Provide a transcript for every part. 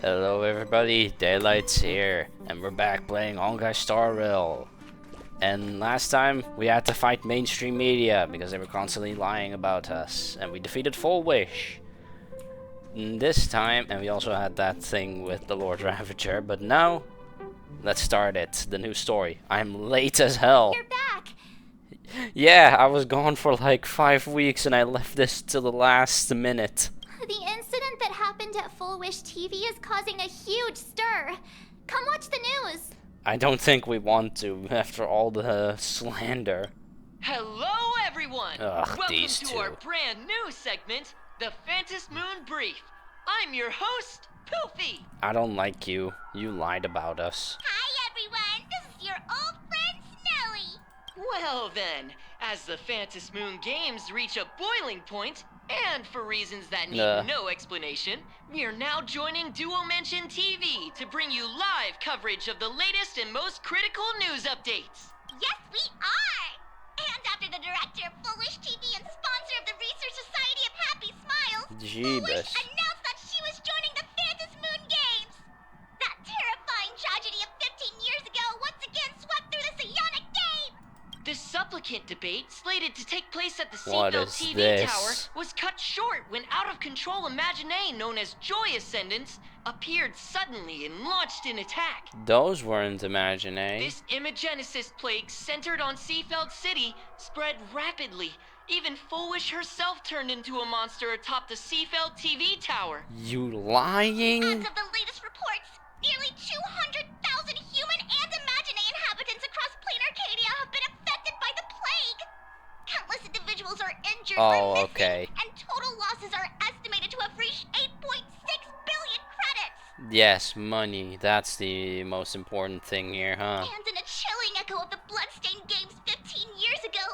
Hello everybody, Daylight's here, and we're back playing honkai Star Rail. And last time we had to fight mainstream media because they were constantly lying about us, and we defeated Full Wish. And this time, and we also had that thing with the Lord Ravager, but now, let's start it, the new story. I'm late as hell. You're back! Yeah, I was gone for like 5 weeks and I left this till the last minute. The incident that happened at Full Wish TV is causing a huge stir. Come watch the news. I don't think we want to, after all the slander. Hello, everyone! Ugh, Welcome these to two. our brand new segment, the Phantom Moon Brief. I'm your host, Poofy. I don't like you. You lied about us. Hi, everyone. This is your old friend, Snowy. Well then, as the Phantom Moon games reach a boiling point, and for reasons that need no explanation, we are now joining Duo Mention TV to bring you live coverage of the latest and most critical news updates. Yes, we are. And after the director of Full Wish TV and sponsor of the Research Society of Happy Smiles, Full Wish Jeebus. announced that she was joining the Phantom Moon Games. That terrifying tragedy of 15 years ago once again swept through the psionic game. The supplicant debate, slated to take place at the What Seatbelt is TV this? Tower, was cut short when out-of-control Imaginee known as Joy Ascendants appeared suddenly and launched an attack. Those weren't Imaginee. This Imagenesis plague, centered on Seafeld City, spread rapidly. Even Full Wish herself turned into a monster atop the Seafeld TV Tower. You lying? As of the latest reports, nearly 200,000 human and Imaginee inhabitants across Plain Arcadia have been affected by the plague. Countless individuals are injured or Oh, missing, okay. and total losses are estimated to have reached 8.6 billion credits. Yes, money. That's the most important thing here, huh? And in a chilling echo of the Bloodstained Games 15 years ago,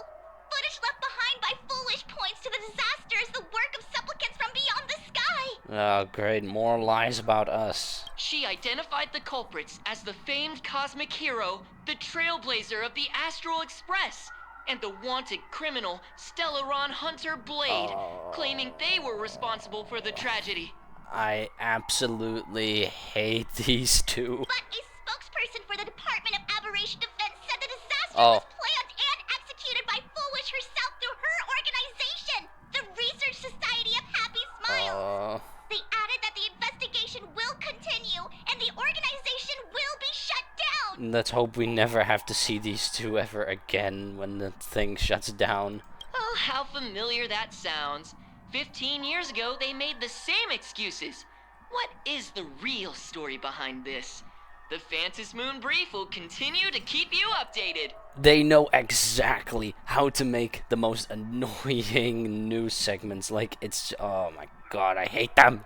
footage left behind by Full Wish points to the disaster as the work of supplicants from beyond the sky. Oh, great. More lies about us. She identified the culprits as the famed cosmic hero, the trailblazer of the Astral Express, and the wanted criminal, Stellaron Hunter Blade, claiming they were responsible for the tragedy. I absolutely hate these two. But a spokesperson for the Department of Aberration Defense said the disaster Oh. was planned and executed by Full Wish herself through her organization, the Research Society of Happy Smiles. They added that the investigation will continue and the organization will be shut down. Let's hope we never have to see these two ever again when the thing shuts down. Oh, how familiar that sounds. 15 years ago, they made the same excuses. What is the real story behind this? The Phantom Moon Brief will continue to keep you updated. They know exactly how to make the most annoying news segments. Like, it's... oh my god, I hate them.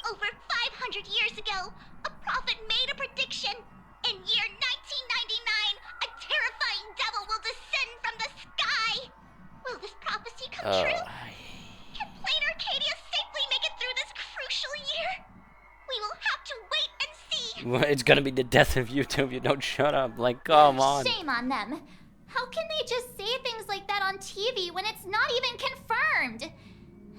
Over 500 years ago, a prophet made a prediction. In year 1999, a terrifying devil will descend from the sky. Will this prophecy come true? Can Plain Arcadia safely make it through this crucial year? We will have to wait and see. Well, it's gonna be the death of YouTube if you don't shut up. Like, come on. Shame on them. How can they just say things like that on TV when it's not even confirmed?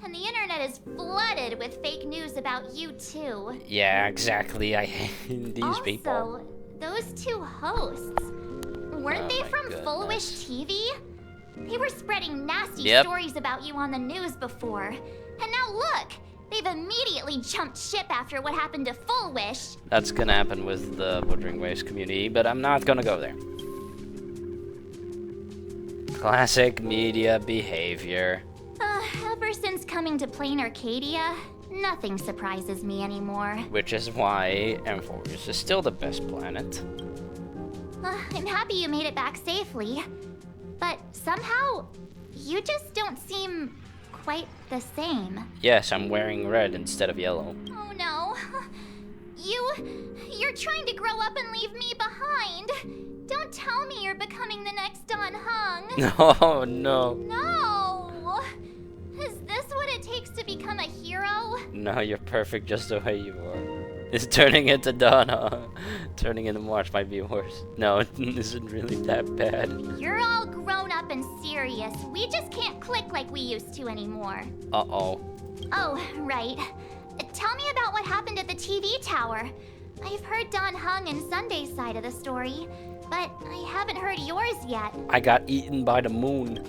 And the internet is flooded with fake news about you too. Yeah, exactly. I hate these people. Also, those two hosts, weren't they my from Full Wish goodness. TV? They were spreading nasty Yep. stories about you on the news before. And now look, they've immediately jumped ship after what happened to Full Wish. That's gonna happen with the Wuthering Waves community, but I'm not gonna go there. Classic media behavior. Ever since coming to Plain Arcadia, nothing surprises me anymore. Which is why M4 is still the best planet. I'm happy you made it back safely. But somehow, you just don't seem quite the same. Yes, I'm wearing red instead of yellow. Oh no. You're trying to grow up and leave me behind. Don't tell me you're becoming the next Don Hung. Oh no. No. Is this what it takes to become a hero? No, you're perfect just the way you are. Is turning into Donna. Turning into March might be worse. No, it isn't really that bad. You're all grown up and serious. We just can't click like we used to anymore. Uh-oh. Oh, right. Tell me about what happened at the TV tower. I've heard Don Hung and Sunday's side of the story, but I haven't heard yours yet. I got eaten by the moon.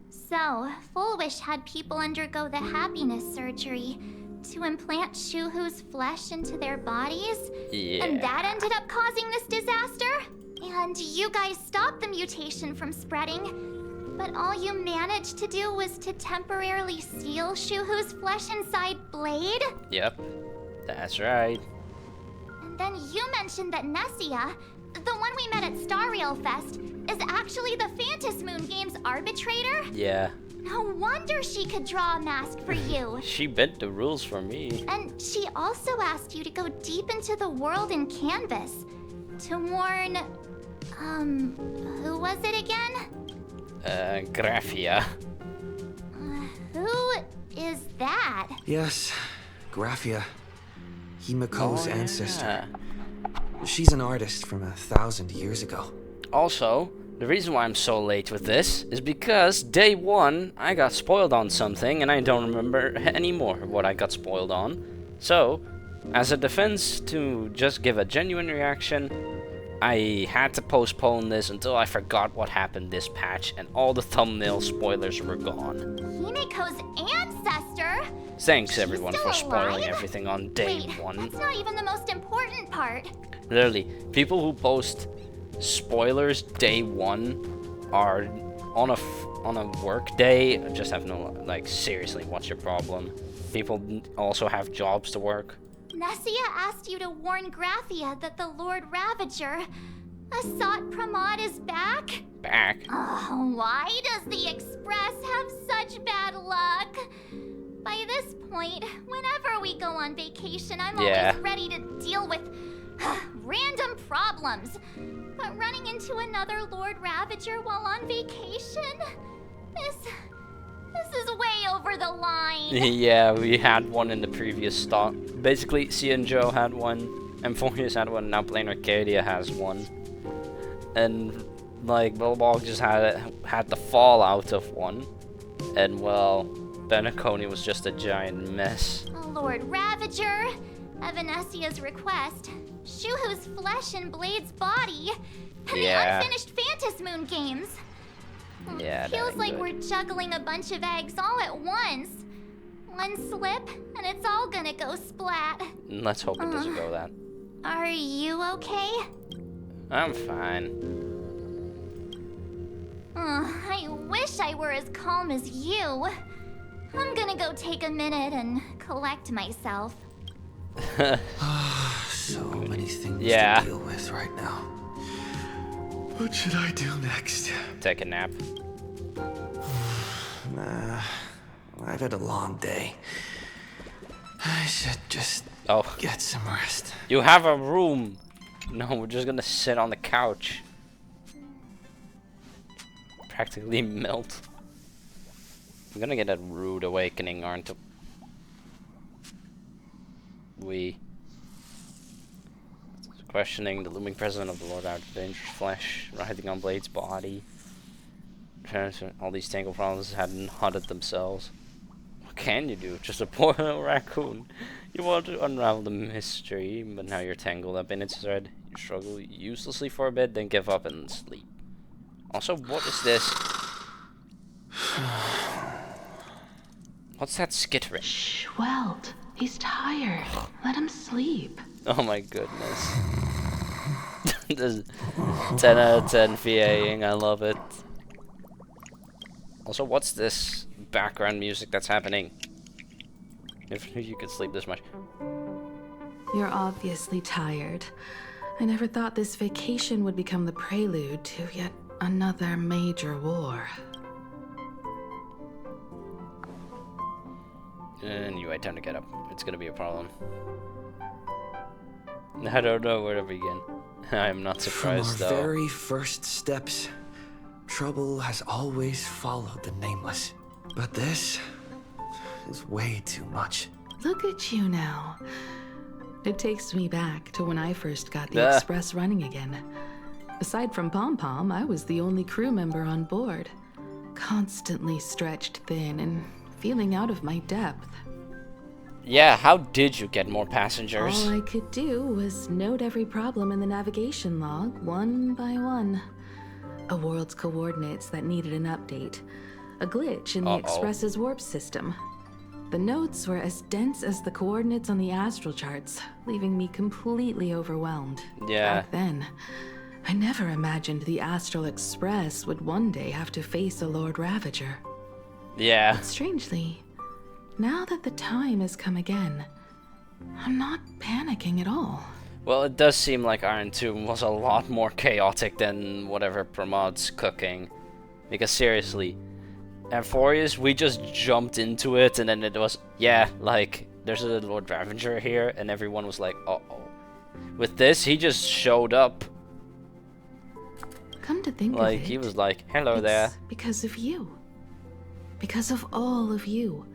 So, Full Wish had people undergo the happiness surgery to implant Shuhu's flesh into their bodies. Yeah. And that ended up causing this disaster? And you guys stopped the mutation from spreading, but all you managed to do was to temporarily seal Shuhu's flesh inside Blade? Yep, that's right. And then you mentioned that Nessia, the one we met at Star Rail Fest, is actually the Phantom Moon Games arbitrator? Yeah. No wonder she could draw a mask for you. She bent the rules for me. And she also asked you to go deep into the world in Canvas to warn... who was it again? Graphia. Who is that? Yes, Graphia. Himiko's ancestor. Yeah. She's an artist from 1,000 years ago. Also, the reason why I'm so late with this is because day one I got spoiled on something and I don't remember anymore what I got spoiled on. So, as a defense to just give a genuine reaction, I had to postpone this until I forgot what happened this patch and all the thumbnail spoilers were gone. Himiko's ancestor? Thanks She's everyone still for spoiling alive? everything on day Wait, one. that's not even the most important part. Literally, people who post spoilers day one are on a work day just have no, like, seriously, what's your problem? People also have jobs to work. Nessia asked you to warn Graphia that the Lord Ravager, Asat Pramod, is back? Back? Oh, why does the Express have such bad luck? By this point, whenever we go on vacation, I'm always ready to deal with random problems. But running into another Lord Ravager while on vacation? This is way over the line. Yeah, we had one in the previous stop. Basically, C and Joe had one, Amphorius had one, now Plain Arcadia has one. And, like, Bilbog just had the fallout of one. And, well, Benaconi was just a giant mess. Lord Ravager, at Venessia's request, Shuhu's flesh and Blade's body, and the unfinished Phantom Moon Games. Yeah, Feels like we're juggling a bunch of eggs all at once. One slip, and it's all gonna go splat. Let's hope it doesn't go that. Are you okay? I'm fine. I wish I were as calm as you. I'm gonna go take a minute and collect myself. So many things to deal with right now. What should I do next? Take a nap. Nah, I've had a long day. I should just get some rest. You have a room. No, we're just gonna sit on the couch. Practically melt. I'm gonna get a rude awakening, aren't we? Questioning the looming presence of the Lord out of dangerous flesh, writhing on Blade's body. All these tangled problems hadn't hunted themselves. What can you do? Just a poor little raccoon. You want to unravel the mystery, but now you're tangled up in its thread. You struggle uselessly for a bit, then give up and sleep. Also, what is this? What's that skittering? Shh, Welt. He's tired. Let him sleep. Oh my goodness. This is 10 out of 10 VAing, I love it. Also, what's this background music that's happening? If you could sleep this much. You're obviously tired. I never thought this vacation would become the prelude to yet another major war. Anyway, time to get up. It's gonna be a problem. I don't know where to begin. I'm not surprised, From our though. very first steps, trouble has always followed the Nameless. But this is way too much. Look at you now. It takes me back to when I first got the Express running again. Aside from Pom Pom, I was the only crew member on board. constantly stretched thin and feeling out of my depth. Yeah, how did you get more passengers? All I could do was note every problem in the navigation log, one by one. A world's coordinates that needed an update. A glitch in the Express's warp system. The notes were as dense as the coordinates on the astral charts, leaving me completely overwhelmed. Yeah. Back then, I never imagined the Astral Express would one day have to face a Lord Ravager. Yeah. Strangely, now that the time has come again, I'm not panicking at all. Well, it does seem like Iron Tomb was a lot more chaotic than whatever Pramod's cooking. Because seriously, Amphorius, we just jumped into it and then it was, yeah, like, there's a Lord Ravager here, and everyone was like, uh-oh. With this, he just showed up. Come to think Like, of it, he was like, hello it's there. because of you. Because of all of you.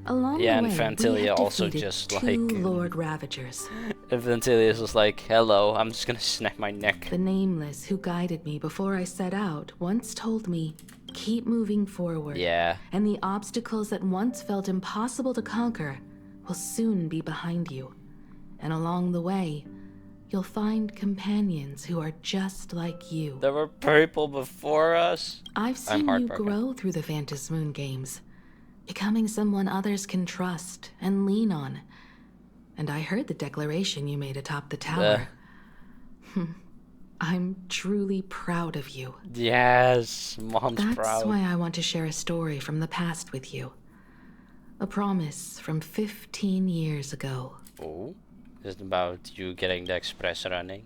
Along Yeah, the and way, Fantilia we have also defeated just, two like... Lord Ravagers. And Ventilius was like, hello, I'm just gonna snap my neck. The Nameless who guided me before I set out once told me, keep moving forward. Yeah. And the obstacles that once felt impossible to conquer will soon be behind you. And along the way, you'll find companions who are just like you. There were people before us. I've seen you heartbroken. grow through the Phantom Moon games, becoming someone others can trust and lean on. And I heard the declaration you made atop the tower. I'm truly proud of you. Yes, Mom's That's proud. why I want to share a story from the past with you. A promise from 15 years ago. Oh, is it about you getting the express running?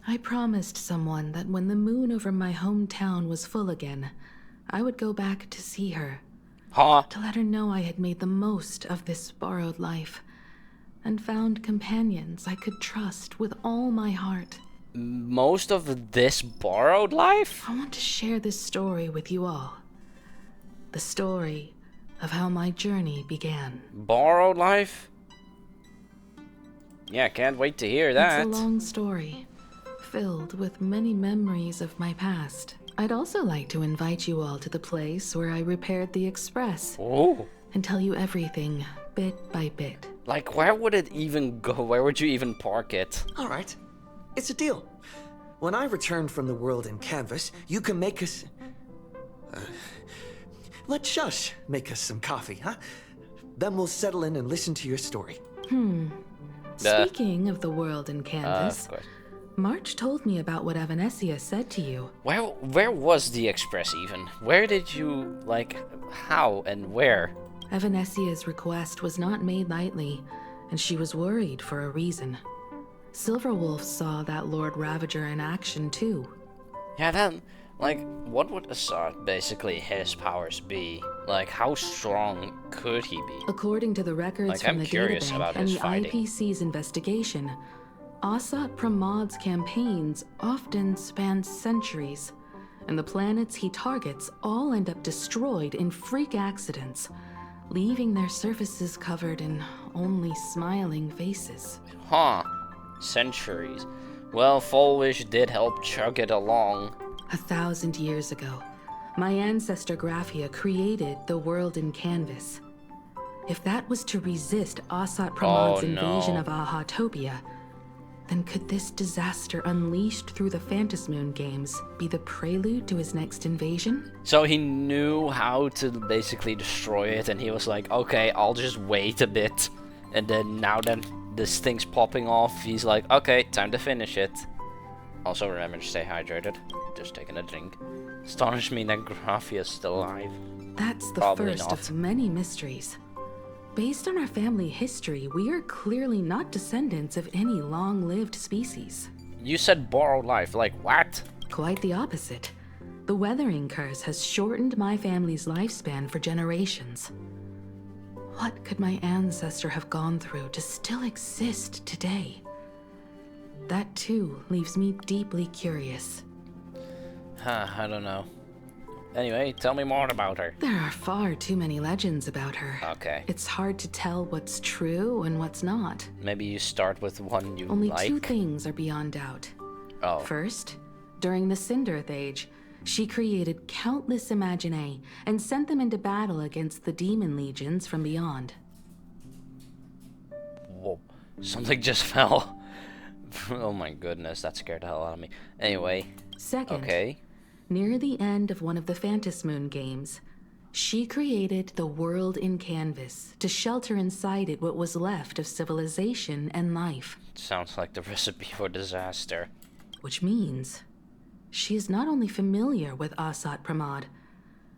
I promised someone that when the moon over my hometown was full again, I would go back to see her, Huh? to let her know I had made the most of this borrowed life, and found companions I could trust with all my heart. Most of this borrowed life? I want to share this story with you all. The story of how my journey began. Borrowed life? Yeah, can't wait to hear that. It's a long story, filled with many memories of my past. I'd also like to invite you all to the place where I repaired the Express Oh, and tell you everything, bit by bit. like where would it even go? Where would you even park it? All right, it's a deal. When I return from the world in canvas, you can make us... let Shush make us some coffee, huh? Then we'll settle in and listen to your story. Speaking of the world in canvas, Of course. March told me about what Evanesia said to you. Where was the express even? Where did you, like, how and where? Evanesia's request was not made lightly, and she was worried for a reason. Silverwolf saw that Lord Ravager in action too. Yeah, then, like, what would Assad basically his powers be? Like, how strong could he be? According to the records Like, from I'm the curious databank about and his the fighting. IPC's investigation, Asat Pramod's campaigns often span centuries, and the planets he targets all end up destroyed in freak accidents, leaving their surfaces covered in only smiling faces. Huh. Centuries. Well, Folwish did help chug it along. 1,000 years ago, my ancestor Graphia created the world in canvas. If that was to resist Asat Pramod's Oh, invasion no. of Ahatopia, then could this disaster unleashed through the Phantom Moon games be the prelude to his next invasion? So he knew how to basically destroy it, and he was like, okay, I'll just wait a bit. And then now that this thing's popping off, he's like, okay, time to finish it. Also remember to stay hydrated. Just taking a drink. Astonished me that Graphia's still alive. That's the Probably first not. of many mysteries. Based on our family history, we are clearly not descendants of any long-lived species. You said borrowed life, like what? Quite the opposite. The weathering curse has shortened my family's lifespan for generations. What could my ancestor have gone through to still exist today? That too leaves me deeply curious. Huh, I don't know. Anyway, tell me more about her. There are far too many legends about her. Okay. It's hard to tell what's true and what's not. Maybe you start with one you Only like. two things are beyond doubt. Oh. First, during the Cinderth Age, she created countless Imaginae and sent them into battle against the demon legions from beyond. Whoa, something just fell. Oh my goodness, that scared the hell out of me. Anyway. Second, Okay. near the end of one of the Phantom Moon games, she created the world in canvas to shelter inside it what was left of civilization and life. Sounds like the recipe for disaster. Which means she is not only familiar with Asat Pramod,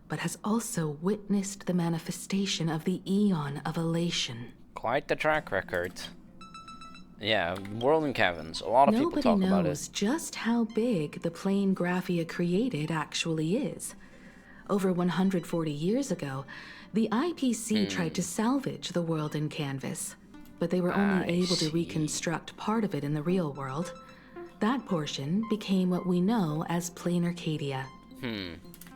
but has also witnessed the manifestation of the Eon of Elation. Quite the track record. Yeah, World in Caverns. A lot of people talk about it. Nobody knows just how big the plane Graphia created actually is. Over 140 years ago, the IPC tried to salvage the world in canvas, but they were only able to reconstruct part of it in the real world. That portion became what we know as Plain Arcadia.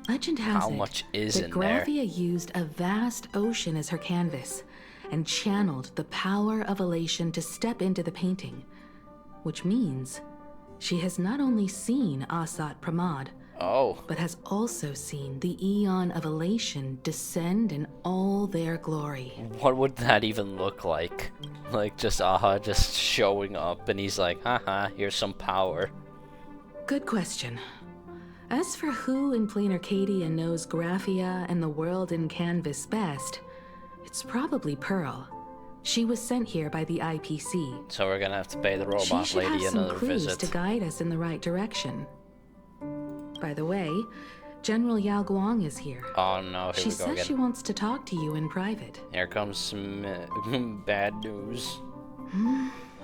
Legend has How much is that in there? Graphia used a vast ocean as her canvas and channeled the power of elation to step into the painting, which means she has not only seen Asat Pramod, but has also seen the Eon of Elation descend in all their glory. What would that even look like? Like just Aha just showing up and he's like, haha, here's some power. Good question. As for who in Plain Arcadia knows Graphia and the world in canvas best, it's probably Pearl. She was sent here by the IPC. So we're gonna have to pay the She robot should have lady some another clues visit. to guide us in the right direction. By the way, General Yao Guang is here. Oh no, here She we go says again. she wants to talk to you in private. Here comes some bad news.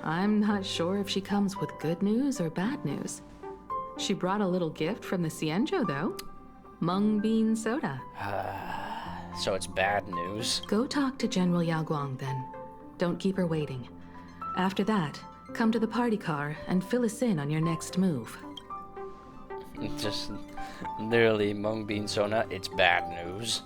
I'm not sure if she comes with good news or bad news. She brought a little gift from the Cienjo, though. Mung bean soda. So it's bad news. Go talk to General Yao Guang, then. Don't keep her waiting. After that, come to the party car and fill us in on your next move. Just literally mung bean soda, it's bad news.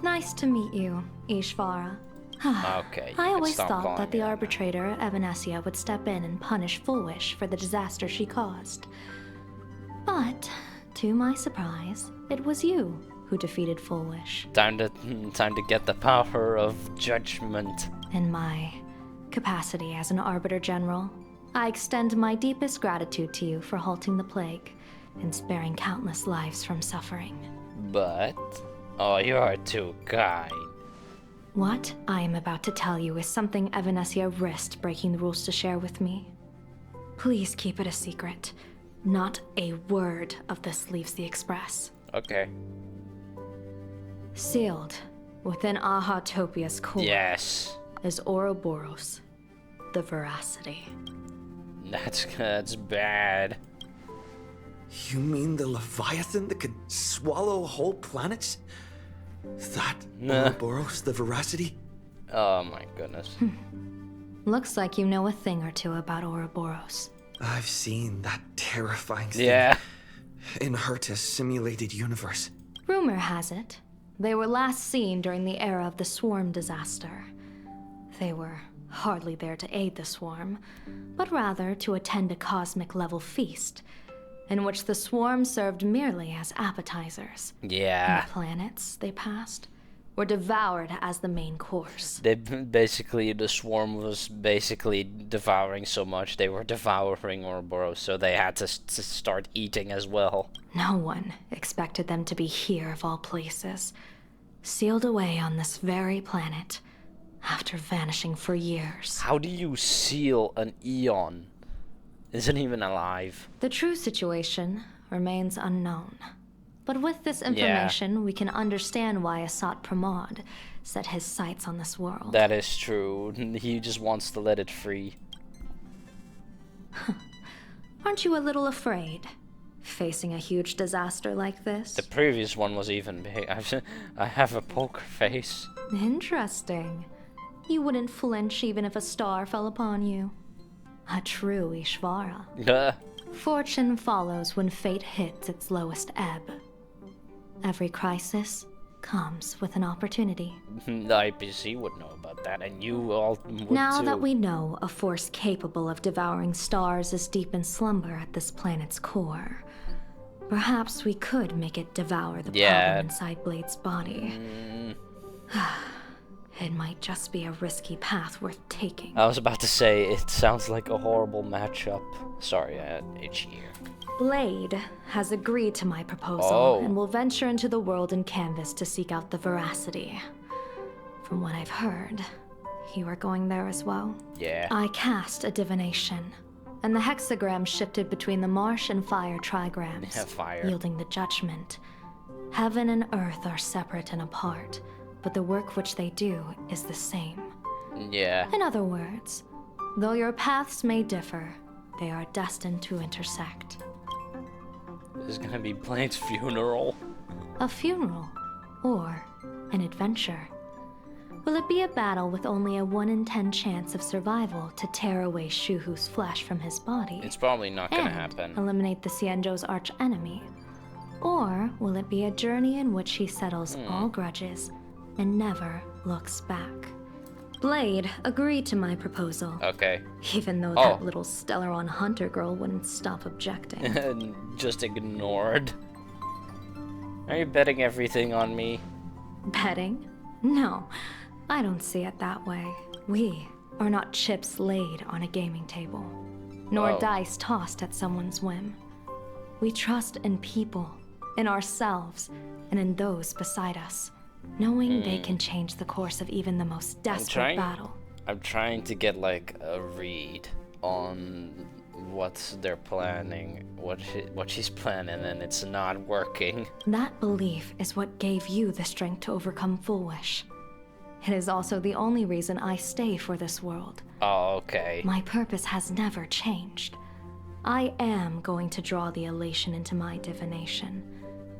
Nice to meet you, Ishvara. Okay. I you always can stop thought calling that the me arbitrator, Evanesia, would step in and punish Fullwish for the disaster she caused. But, to my surprise, it was you who defeated Fullwish. Time to get the power of judgment. In my capacity as an Arbiter General, I extend my deepest gratitude to you for halting the plague and sparing countless lives from suffering. But, oh, you're too kind. What I am about to tell you is something Evanesia risked breaking the rules to share with me. Please keep it a secret. Not a word of this leaves the Express. Okay. Sealed within Ahatopia's core Yes. is Ouroboros, the Veracity. That's bad. You mean the Leviathan that could swallow whole planets? That Ouroboros, the Veracity? Oh my goodness. Looks like you know a thing or two about Ouroboros. I've seen that terrifying thing Yeah. in Herta's simulated universe. Rumor has it, they were last seen during the era of the Swarm disaster. They were hardly there to aid the Swarm, but rather to attend a cosmic-level feast, in which the Swarm served merely as appetizers. Yeah. And the planets they passed were devoured as the main course. The swarm was basically devouring so much, they were devouring Ouroboros, so they had to start eating as well. No one expected them to be here of all places, sealed away on this very planet, after vanishing for years. How do you seal an Eon? Isn't even alive. The true situation remains unknown. But with this information, we can understand why Asat Pramod set his sights on this world. That is true. He just wants to let it free. Aren't you a little afraid, facing a huge disaster like this? The previous one was even big. I have a poker face. Interesting. You wouldn't flinch even if a star fell upon you. A true Ishvara. Fortune follows when fate hits its lowest ebb. Every crisis comes with an opportunity. The IPC would know about that, and you all would Now too. that we know a force capable of devouring stars is deep in slumber at this planet's core, perhaps we could make it devour the problem inside Blade's body. It might just be a risky path worth taking. I was about to say, it sounds like a horrible matchup. Sorry, I had itchy ear. Blade has agreed to my proposal and will venture into the world in canvas to seek out the veracity. From what I've heard, you are going there as well? Yeah. I cast a divination, and the hexagram shifted between the marsh and fire trigrams, yielding the judgment. Heaven and earth are separate and apart, but the work which they do is the same. Yeah. In other words, though your paths may differ, they are destined to intersect. This is gonna be Blade's funeral. A funeral, or an adventure. Will it be a battle with only a 1 in 10 chance of survival to tear away Shuhu's flesh from his body? It's probably not gonna and happen. eliminate the Xianzhou's arch enemy? Or will it be a journey in which he settles all grudges and never looks back? Blade agreed to my proposal. Okay. Even though that little Stellaron hunter girl wouldn't stop objecting. Just ignored. Are you betting everything on me? Betting? No, I don't see it that way. We are not chips laid on a gaming table, nor dice tossed at someone's whim. We trust in people, in ourselves, and in those beside us, knowing they can change the course of even the most desperate battle. I'm trying to get like a read on what they're planning, what she's planning, and it's not working. That belief is what gave you the strength to overcome Fullwish. It is also the only reason I stay for this world. Oh, okay. My purpose has never changed. I am going to draw the elation into my divination,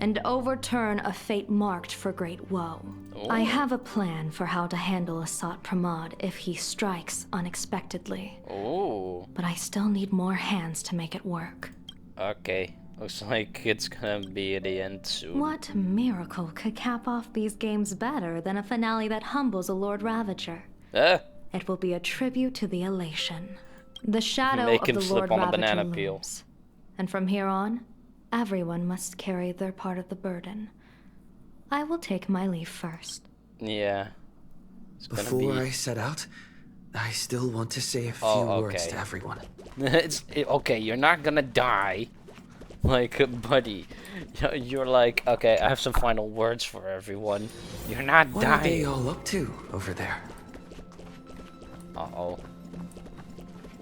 and overturn a fate marked for great woe. Ooh. I have a plan for how to handle Asat Pramod if he strikes unexpectedly. Ooh. But I still need more hands to make it work. Okay. Looks like it's gonna be at the end soon. What miracle could cap off these games better than a finale that humbles a Lord Ravager? It will be a tribute to the elation. The shadow Make of him the slip Lord on a Ravager banana looms. peel. And from here on, everyone must carry their part of the burden. I will take my leave first. Yeah. Before I set out, I still want to say a few words to everyone. Okay, you're not gonna die. Like, buddy, you're like, okay, I have some final words for everyone. You're not dying. What are they all up to over there? Uh-oh.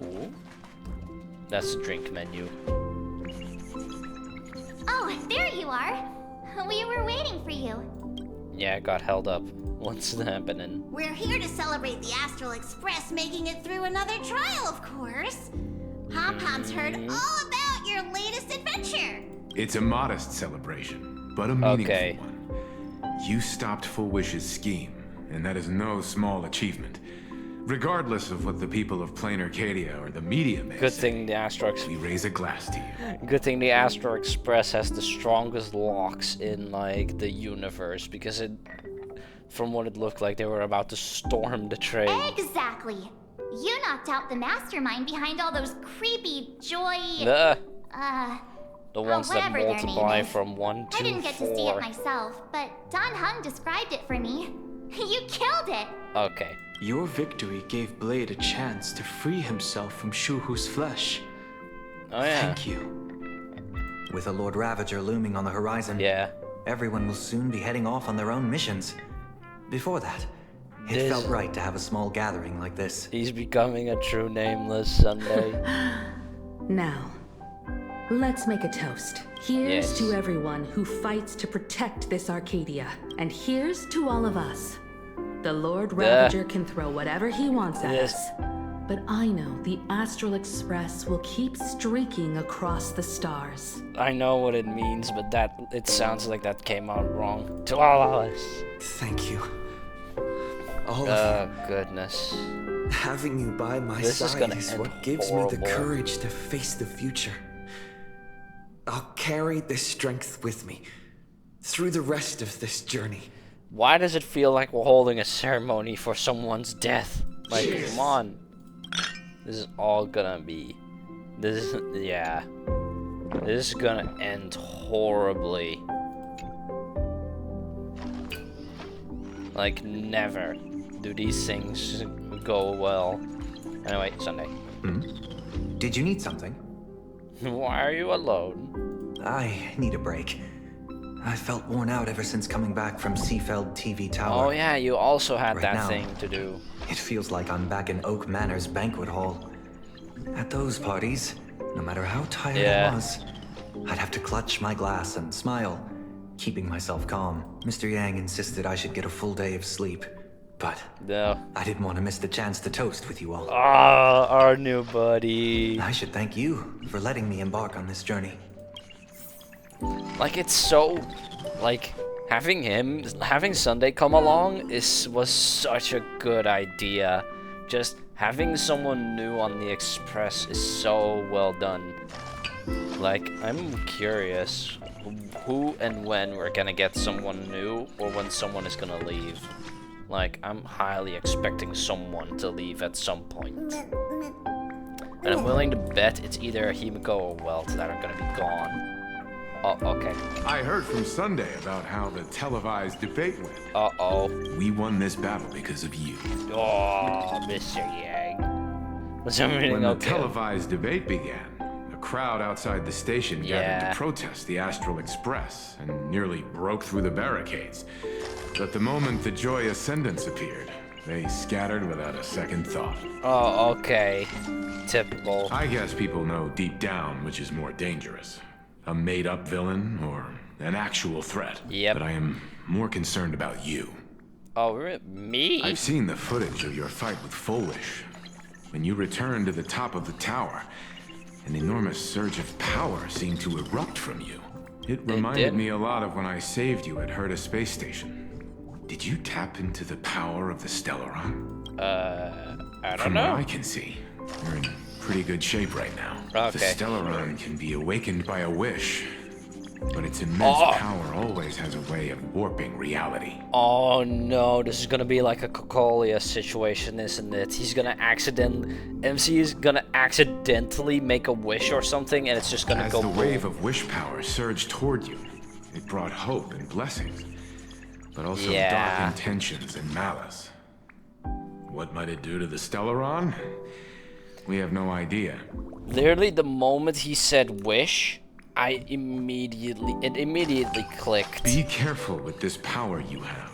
Ooh. That's the drink menu. Oh, there you are. We were waiting for you. Yeah, it got held up. What's happening? We're here to celebrate the Astral Express making it through another trial, of course. Pom-Pom's heard all about your latest adventure. It's a modest celebration, but a meaningful one. You stopped Fullwish's scheme, and that is no small achievement. Regardless of what the people of Plain Arcadia or the media may Good say, thing the Astro we raise a glass to you. Good thing the Astro Express has the strongest locks in like the universe, because it, from what it looked like, they were about to storm the train. Exactly. You knocked out the mastermind behind all those creepy joy... the ones that whatever their multiply name is. from 1 to 4. I didn't get to see it myself, but Don Hung described it for me. You killed it. Okay. Your victory gave Blade a chance to free himself from Shuhu's flesh. Oh yeah. Thank you. With a Lord Ravager looming on the horizon, everyone will soon be heading off on their own missions. Before that, it felt right to have a small gathering like this. He's becoming a true nameless Sunday. Now, let's make a toast. Here's to everyone who fights to protect this Arcadia. And here's to all of us. The Lord Ravager can throw whatever he wants at us. But I know the Astral Express will keep streaking across the stars. I know what it means, but it sounds like that came out wrong. To all of us. Thank you. All of you. Goodness. Having you by my side is what gives me the courage to face the future. I'll carry this strength with me through the rest of this journey. Why does it feel like we're holding a ceremony for someone's death? Like, come on. This is all gonna be... This is... Yeah. This is gonna end horribly. Like, never do these things go well. Anyway, Sunday. Did you need something? Why are you alone? I need a break. I felt worn out ever since coming back from Seafeld TV Tower. Oh yeah, you also had that now, thing to do. It feels like I'm back in Oak Manor's banquet hall. At those parties, no matter how tired I was, I'd have to clutch my glass and smile, keeping myself calm. Mr. Yang insisted I should get a full day of sleep, but I didn't want to miss the chance to toast with you all. Ah, our new buddy. I should thank you for letting me embark on this journey. Like, it's so, like, having Sunday come along was such a good idea. Just having someone new on the Express is so well done. Like, I'm curious who and when we're gonna get someone new, or when someone is gonna leave. Like, I'm highly expecting someone to leave at some point. And I'm willing to bet it's either Himiko or Welt that are gonna be gone. Oh, okay. I heard from Sunday about how the televised debate went. Uh-oh. We won this battle because of you. Oh, Mr. Yang. Was everything When the okay? televised debate began, a crowd outside the station gathered to protest the Astral Express and nearly broke through the barricades. But the moment the Joy Ascendants appeared, they scattered without a second thought. Oh, okay. Typical. I guess people know deep down which is more dangerous. A made-up villain or an actual threat. Yep. But I am more concerned about you. Oh, me? I've seen the footage of your fight with Fullwish. When you returned to the top of the tower, an enormous surge of power seemed to erupt from you. It reminded me a lot of when I saved you at Herta Space Station. Did you tap into the power of the Stellaron? I don't From know. what I can see, you're in pretty good shape right now. Okay. The Stellaron can be awakened by a wish, but its immense power always has a way of warping reality. Oh no, this is gonna be like a Cocolia situation, isn't it? MC is gonna accidentally make a wish or something, and it's just gonna go boom. As the wave of wish power surged toward you, it brought hope and blessings, but also dark intentions and malice. What might it do to the Stellaron? We have no idea. Literally, the moment he said wish, it immediately clicked. Be careful with this power you have,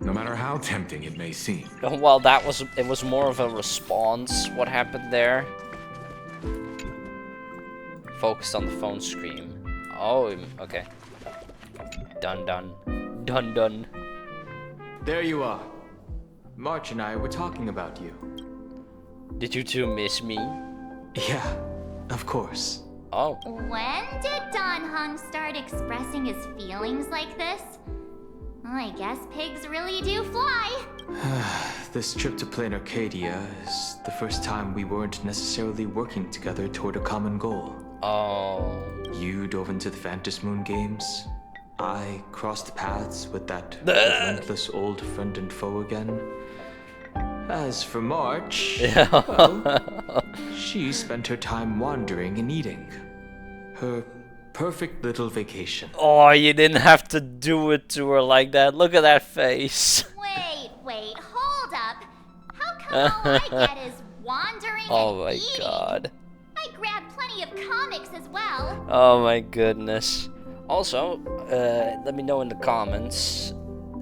no matter how tempting it may seem. Well, it was more of a response, what happened there. Focused on the phone screen. Oh, okay. Dun dun. Dun dun. There you are. March and I were talking about you. Did you two miss me? Yeah, of course. Oh. When did Dan Heng start expressing his feelings like this? I guess pigs really do fly. This trip to Plain Arcadia is the first time we weren't necessarily working together toward a common goal. Oh. You dove into the Phantom Moon games. I crossed paths with that relentless old friend and foe again. As for March, well, she spent her time wandering and eating. Her perfect little vacation. Oh, you didn't have to do it to her like that. Look at that face. Wait, hold up. How come all I get is wandering Oh my and eating? god. I grabbed plenty of comics as well. Oh my goodness. Also, let me know in the comments.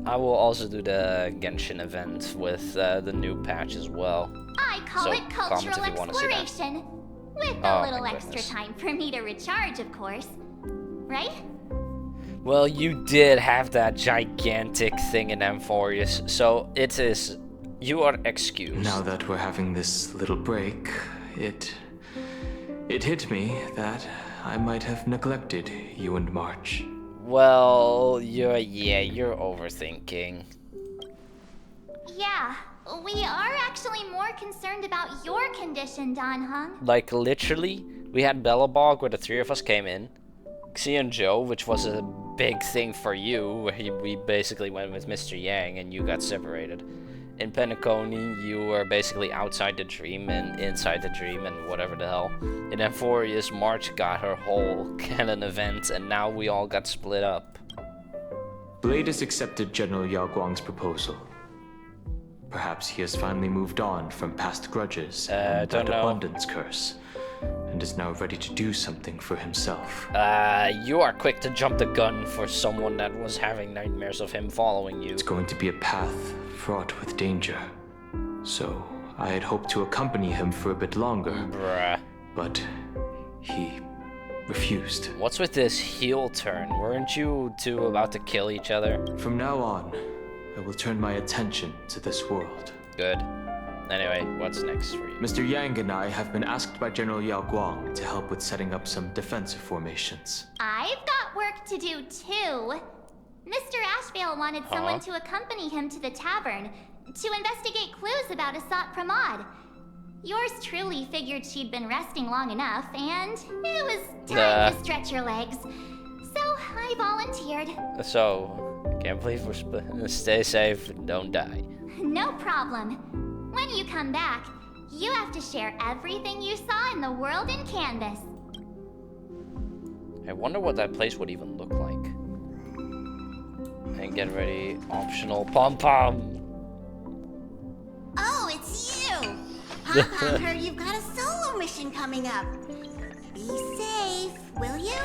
I will also do the Genshin event with the new patch as well. I call it cultural exploration. With a little extra time for me to recharge, of course. Right? Well, you did have that gigantic thing in Amphorius, so it is... You are excused. Now that we're having this little break, it hit me that I might have neglected you and March. Well, you're overthinking. Yeah, we are actually more concerned about your condition, Dan Heng. Like, literally, we had Bellabog where the three of us came in. Xi and Joe, which was a big thing for you. We basically went with Mr. Yang and you got separated. In Penacony, you were basically outside the dream and inside the dream and whatever the hell. In Amphorius, March got her whole canon event and now we all got split up. Blade has accepted General Yao Guang's proposal. Perhaps he has finally moved on from past grudges and that abundance curse, and is now ready to do something for himself. You are quick to jump the gun for someone that was having nightmares of him following you. It's going to be a path fraught with danger, so I had hoped to accompany him for a bit longer. Bruh. But he refused. What's with this heel turn? Weren't you two about to kill each other? From now on, I will turn my attention to this world. Good. Anyway, what's next for you? Mr. Yang and I have been asked by General Yao Guang to help with setting up some defensive formations. I've got work to do too. Mr. Ashvale wanted someone to accompany him to the tavern to investigate clues about Asat Pramod. Yours truly figured she'd been resting long enough, and it was time to stretch her legs. So I volunteered. So, can't believe we're stay safe and don't die. No problem. When you come back, you have to share everything you saw in the world in Canvas. I wonder what that place would even look like. And get ready, optional pom-pom. Oh, it's you! Pom-Pom heard you've got a solo mission coming up. Be safe, will you?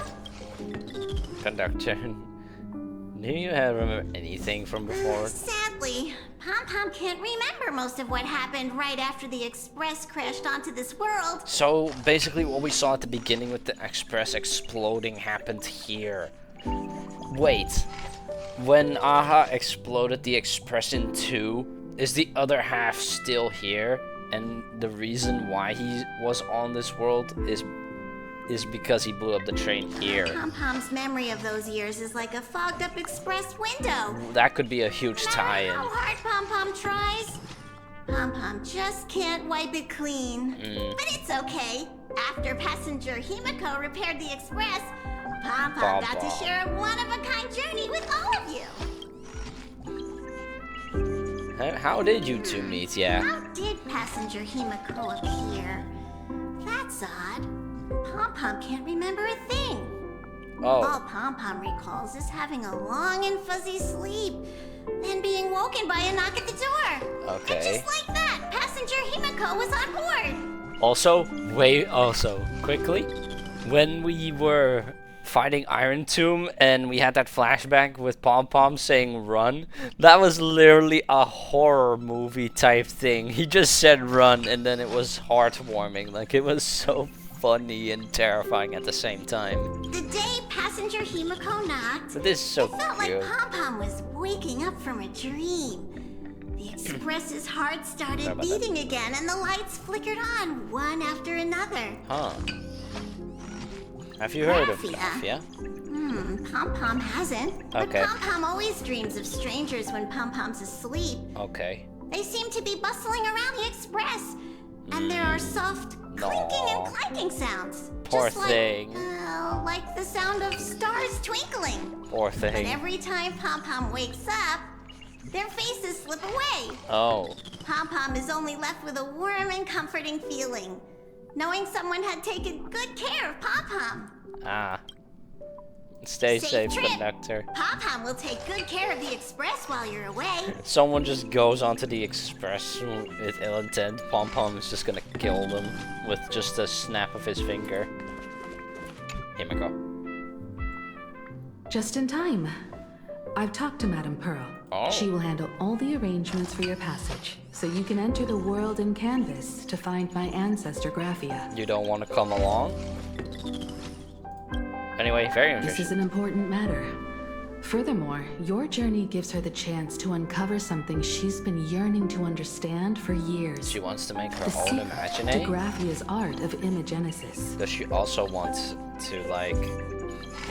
Conductor, do you remember anything from before? Sadly, Pom-Pom can't remember most of what happened right after the Express crashed onto this world. So, basically what we saw at the beginning with the Express exploding happened here. Wait, when Aha exploded the Express in two, is the other half still here? And the reason why he was on this world is because he blew up the train here. Pom-Pom's memory of those years is like a fogged up Express window. That could be a huge tie-in. No matter how hard Pom-Pom tries, Pom-Pom just can't wipe it clean. But it's okay. After passenger Himiko repaired the Express, Pom-Pom got to share a one-of-a-kind journey with all of you. How did you two meet, yeah? How did passenger Himiko appear? That's odd. Pom-Pom can't remember a thing. Oh. All Pom-Pom recalls is having a long and fuzzy sleep, then being woken by a knock at the door. Okay. And just like that, passenger Himiko was on board. Also, quickly, when we were fighting Iron Tomb and we had that flashback with Pom-Pom saying run, that was literally a horror movie type thing. He just said run and then it was heartwarming. Like, it was so funny and terrifying at the same time. The day passenger Himiko knocked, But this is so it felt cute. like Pom-Pom was waking up from a dream. The Express's heart started beating again and the lights flickered on one after another. Huh. Have you heard of Mafia? Pom-Pom hasn't. But Okay. Pom-Pom always dreams of strangers when Pom-Pom's asleep. Okay. They seem to be bustling around the Express. And there are soft clinking and clanking sounds. Poor just thing. Like the sound of stars twinkling. Poor But thing. every time Pom-Pom wakes up, their faces slip away. Oh. Pom-Pom is only left with a warm and comforting feeling, knowing someone had taken good care of Pom-Pom. Ah. Stay safe, trip. conductor. Pom-Pom will take good care of the Express while you're away. Someone just goes onto the Express with ill intent. Pom-Pom is just gonna kill them with just a snap of his finger. Here we go. Just in time. I've talked to Madame Pearl. Oh. She will handle all the arrangements for your passage, so you can enter the world in Canvas to find my ancestor Graphia. You don't want to come along? Anyway, very This interesting. is an important matter. Furthermore, your journey gives her the chance to uncover something she's been yearning to understand for years. She wants to make her The own secret to imaginary? Graphia's art of imagenesis. Does she also want to, like,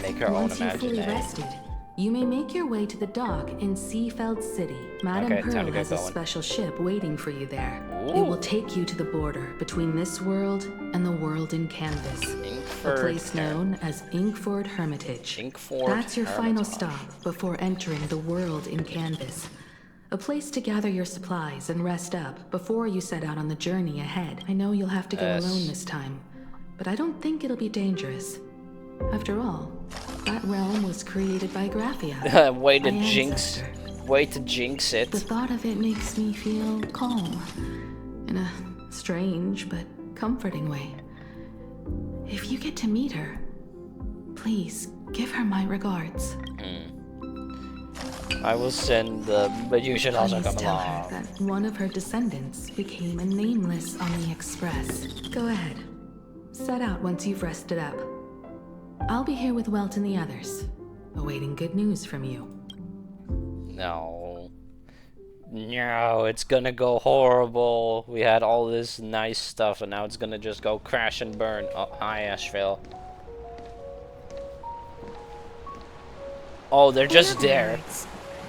make her Once own you're fully imaginary? rested, you may make your way to the dock in Seafeld City. Madame Okay, time to Pearl get has a going. special ship waiting for you there. It will take you to the border between this world and the world in Canvas. A place known as Inkford Hermitage. That's your final stop before entering the world in Canvas. A place to gather your supplies and rest up before you set out on the journey ahead. I know you'll have to go alone this time, but I don't think it'll be dangerous. After all, that realm was created by Graphia. Way to jinx. Way to jinx it. The thought of it makes me feel calm. In a strange but comforting way. If you get to meet her, please give her my regards. I will send them, but you should also come tell along. her that one of her descendants became a nameless on the Express. Go ahead. Set out once you've rested up. I'll be here with Welt and the others, awaiting good news from you. No. No, it's gonna go horrible. We had all this nice stuff and now it's gonna just go crash and burn. Oh, hi Asheville. Oh, they're just there.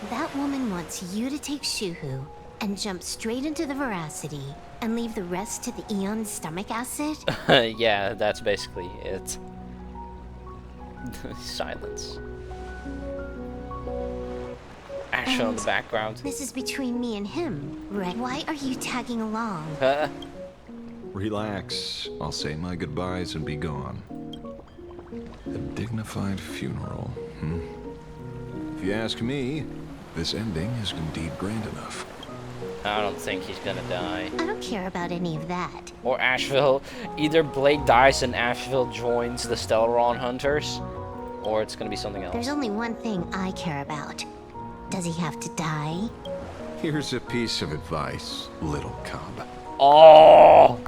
That woman wants you to take Shuhu and jump straight into the Veracity and leave the rest to the Eon's stomach acid? Yeah, that's basically it. Silence. Asheville in the background. This is between me and him, right? Why are you tagging along? Relax. I'll say my goodbyes and be gone. A dignified funeral, If you ask me, this ending is indeed grand enough. I don't think he's gonna die. I don't care about any of that. Or Asheville. Either Blade dies and Asheville joins the Stellaron Hunters, or it's gonna be something else. There's only one thing I care about. Does he have to die? Here's a piece of advice, little cub. Oh!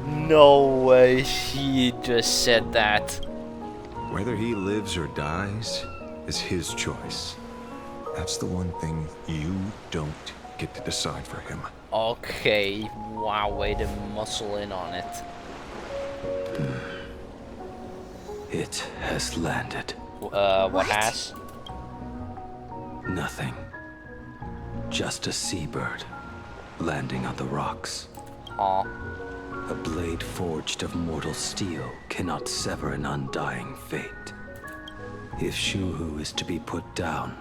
No way he just said that. Whether he lives or dies is his choice. That's the one thing you don't get to decide for him. Okay, wow, way to muscle in on it. It has landed. What has? Nothing. Just a seabird landing on the rocks. Aw. A blade forged of mortal steel cannot sever an undying fate. If Shuhu is to be put down,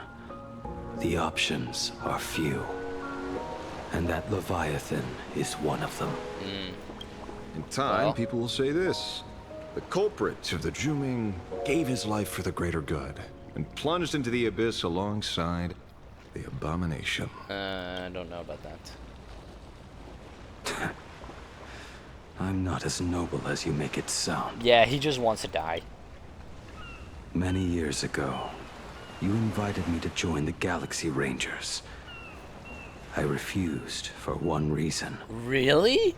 the options are few. And that Leviathan is one of them. In time, people will say this. The culprit of the Juming gave his life for the greater good and plunged into the abyss alongside the abomination. I don't know about that. I'm not as noble as you make it sound. Yeah, he just wants to die. Many years ago, you invited me to join the Galaxy Rangers. I refused for one reason. Really?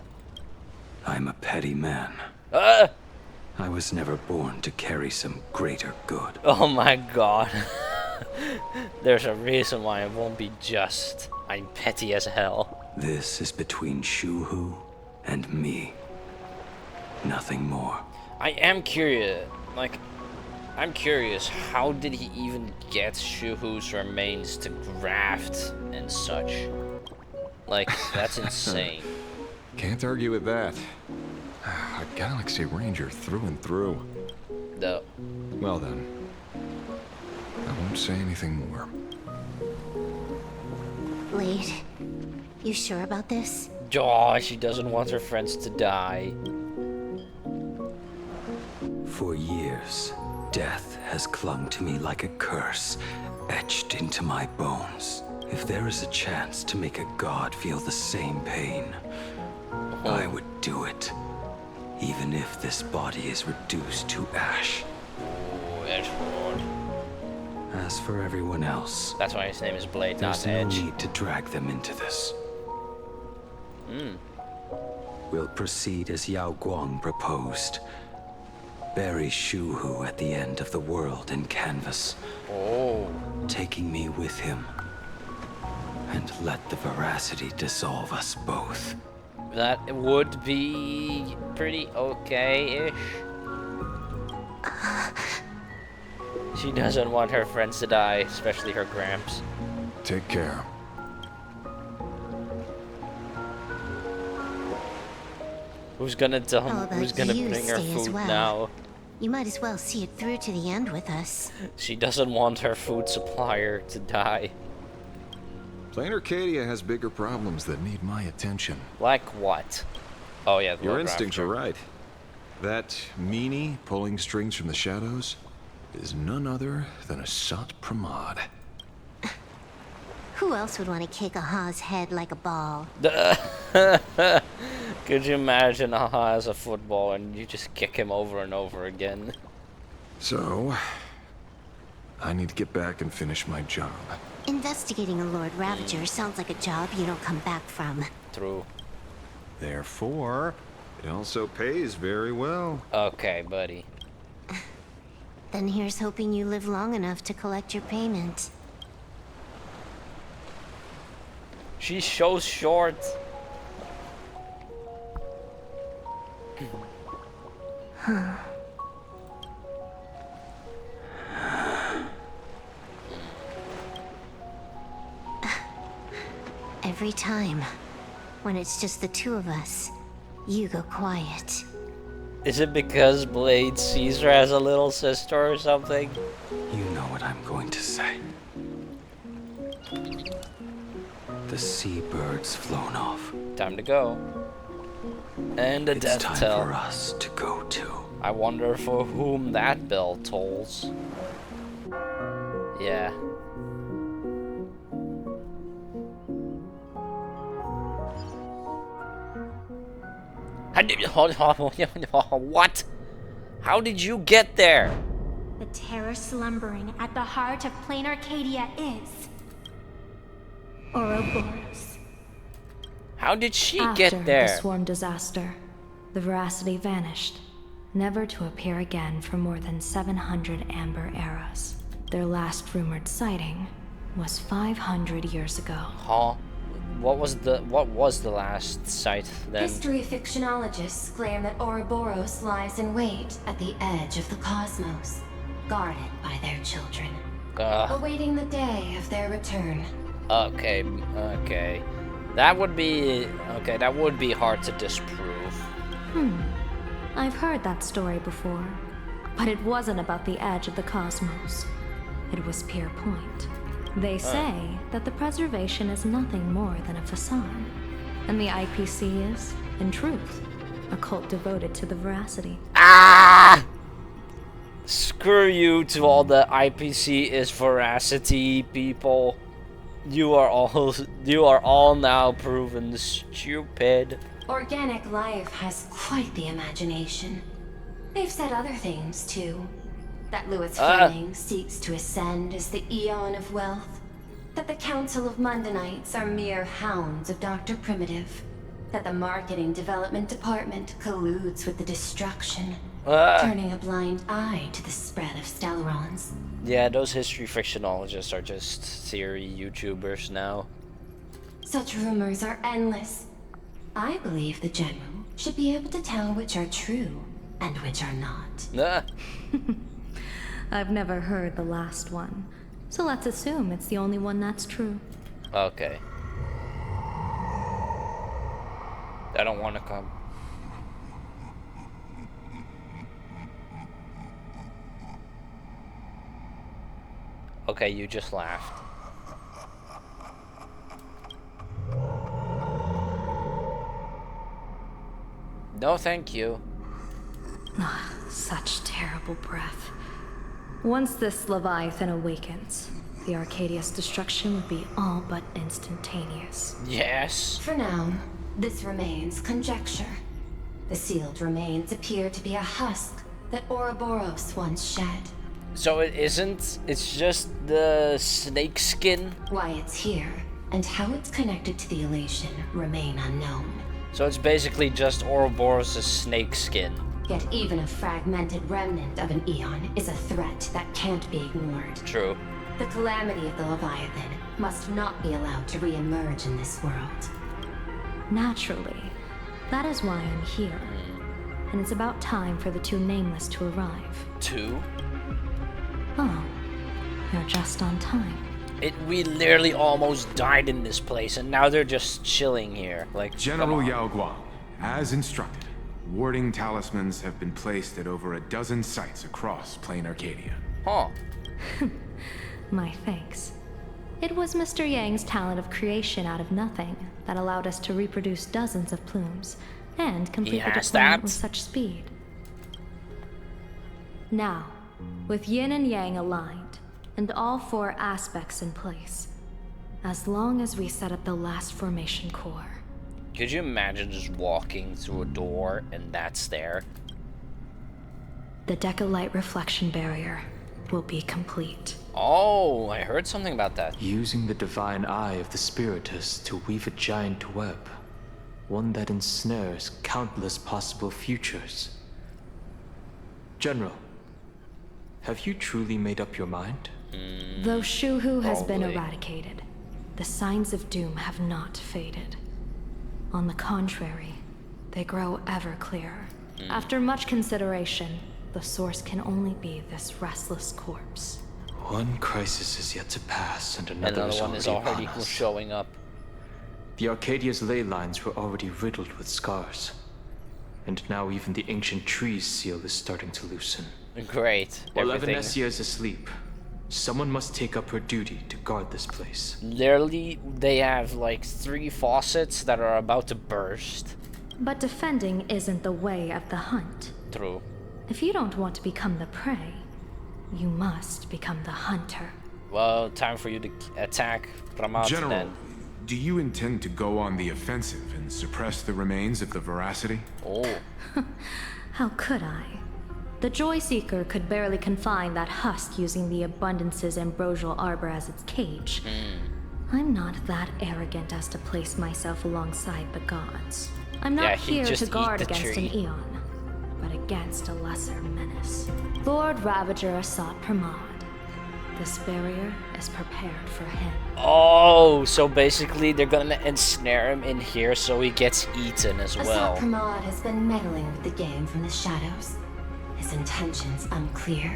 I'm a petty man. I was never born to carry some greater good. Oh my god. There's a reason why it won't be just. I'm petty as hell. This is between Shuhu and me. Nothing more. I am curious. I'm curious, how did he even get Shuhu's remains to graft and such? That's insane. Can't argue with that. A Galaxy Ranger through and through. No. Well then, I won't say anything more. Blade, you sure about this? Oh, she doesn't want her friends to die. For years, death has clung to me like a curse, etched into my bones. If there is a chance to make a god feel the same pain, I would do it. Even if this body is reduced to ash. Oh, Edward. As for everyone else, That's why his name is Blade, not there's no Edge. need to drag them into this. We'll proceed as Yao Guang proposed. Bury Shuhu at the end of the world in Canvas. Oh. Taking me with him. And let the Veracity dissolve us both. That would be pretty okay-ish. She doesn't want her friends to die, especially her Gramps. Take care. Who's gonna tell him? Who's gonna you bring her stay as food well? now? You might as well see it through to the end with us. She doesn't want her food supplier to die. Plain Arcadia has bigger problems that need my attention. Like what? Oh yeah, the Your Lord instincts Rafter. are right. That meanie pulling strings from the shadows is none other than a Sat Pramod. Who else would want to kick a Ha's head like a ball? Could you imagine Aha as a football and you just kick him over and over again? So, I need to get back and finish my job. Investigating a Lord Ravager sounds like a job you don't come back from. True. Therefore, it also pays very well. Okay, buddy. Then here's hoping you live long enough to collect your payment. She's so short. Every time, when it's just the two of us, you go quiet. Is it because Blade sees her as a little sister or something? You know what I'm going to say. The seabird's flown off. Time to go. And a It's death time tell. for us to go too. I wonder for whom that bell tolls. Yeah. What? How did you get there? The terror slumbering at the heart of plain Arcadia is Ouroboros. How did she After get there? the swarm disaster, the veracity vanished, never to appear again for more than 700 amber eras. Their last rumored sighting was 500 years ago. Huh? What was the last sight then? History fictionologists claim that Ouroboros lies in wait at the edge of the cosmos, guarded by their children, awaiting the day of their return. Okay, okay. That would be hard to disprove. I've heard that story before, but it wasn't about the edge of the cosmos. It was Pier Point. They say that the preservation is nothing more than a facade, and the IPC is, in truth, a cult devoted to the veracity. Ah! Screw you to all the IPC is veracity people. You are all now proven stupid. Organic life has quite the imagination. They've said other things, too. That Lewis Fleming seeks to ascend as the Eon of Wealth. That the Council of Mundanites are mere hounds of Dr. Primitive. That the Marketing Development Department colludes with the destruction, turning a blind eye to the spread of Stelerons. Yeah, those history fictionologists are just theory YouTubers now. Such rumors are endless. I believe the General should be able to tell which are true and which are not. I've never heard the last one, so let's assume it's the only one that's true. Okay. I don't want to come. Okay, you just laughed. No, thank you. Such terrible breath. Once this Leviathan awakens, the Arcadia's destruction would be all but instantaneous. Yes. For now, this remains conjecture. The sealed remains appear to be a husk that Ouroboros once shed. So it isn't? It's just the snake skin? Why it's here, and how it's connected to the elation, remain unknown. So it's basically just Ouroboros' snake skin. Yet even a fragmented remnant of an Eon is a threat that can't be ignored. True. The calamity of the Leviathan must not be allowed to re-emerge in this world. Naturally. That is why I'm here. And it's about time for the two Nameless to arrive. Two? Oh, you're just on time. We literally almost died in this place, and now they're just chilling here. Like, General Yao Guang, as instructed. Warding talismans have been placed at over a dozen sites across plain Arcadia. Huh. My thanks. It was Mr. Yang's talent of creation out of nothing that allowed us to reproduce dozens of plumes and complete the deployment with such speed. Now, with yin and yang aligned, and all 4 aspects in place, as long as we set up the last formation core. Could you imagine just walking through a door and that's there? The Decalight reflection barrier will be complete. Oh, I heard something about that. Using the divine eye of the Spiritus to weave a giant web, one that ensnares countless possible futures. General, have you truly made up your mind? Though Shuhu has been eradicated, the signs of doom have not faded. On the contrary, they grow ever clearer. After much consideration, the source can only be this restless corpse. One crisis is yet to pass, and another one is already upon us. showing up. The Arcadia's ley lines were already riddled with scars. And now even the ancient tree's seal is starting to loosen. Great. While Evanesia is asleep, someone must take up her duty to guard this place. Literally, they have like 3 faucets that are about to burst. But defending isn't the way of the hunt. True. If you don't want to become the prey, you must become the hunter. Well, time for you to attack Pramat General, then. do you intend to go on the offensive and suppress the remains of the Veracity? Oh. How could I? The Joy Seeker could barely confine that husk using the Abundance's ambrosial arbor as its cage. I'm not that arrogant as to place myself alongside the gods. I'm not here to guard against an Eon, but against a lesser menace. Lord Ravager Asat Pramad. This barrier is prepared for him. Oh, so basically they're gonna ensnare him in here so he gets eaten as well. Asat Pramad has been meddling with the game from the shadows. His intentions unclear.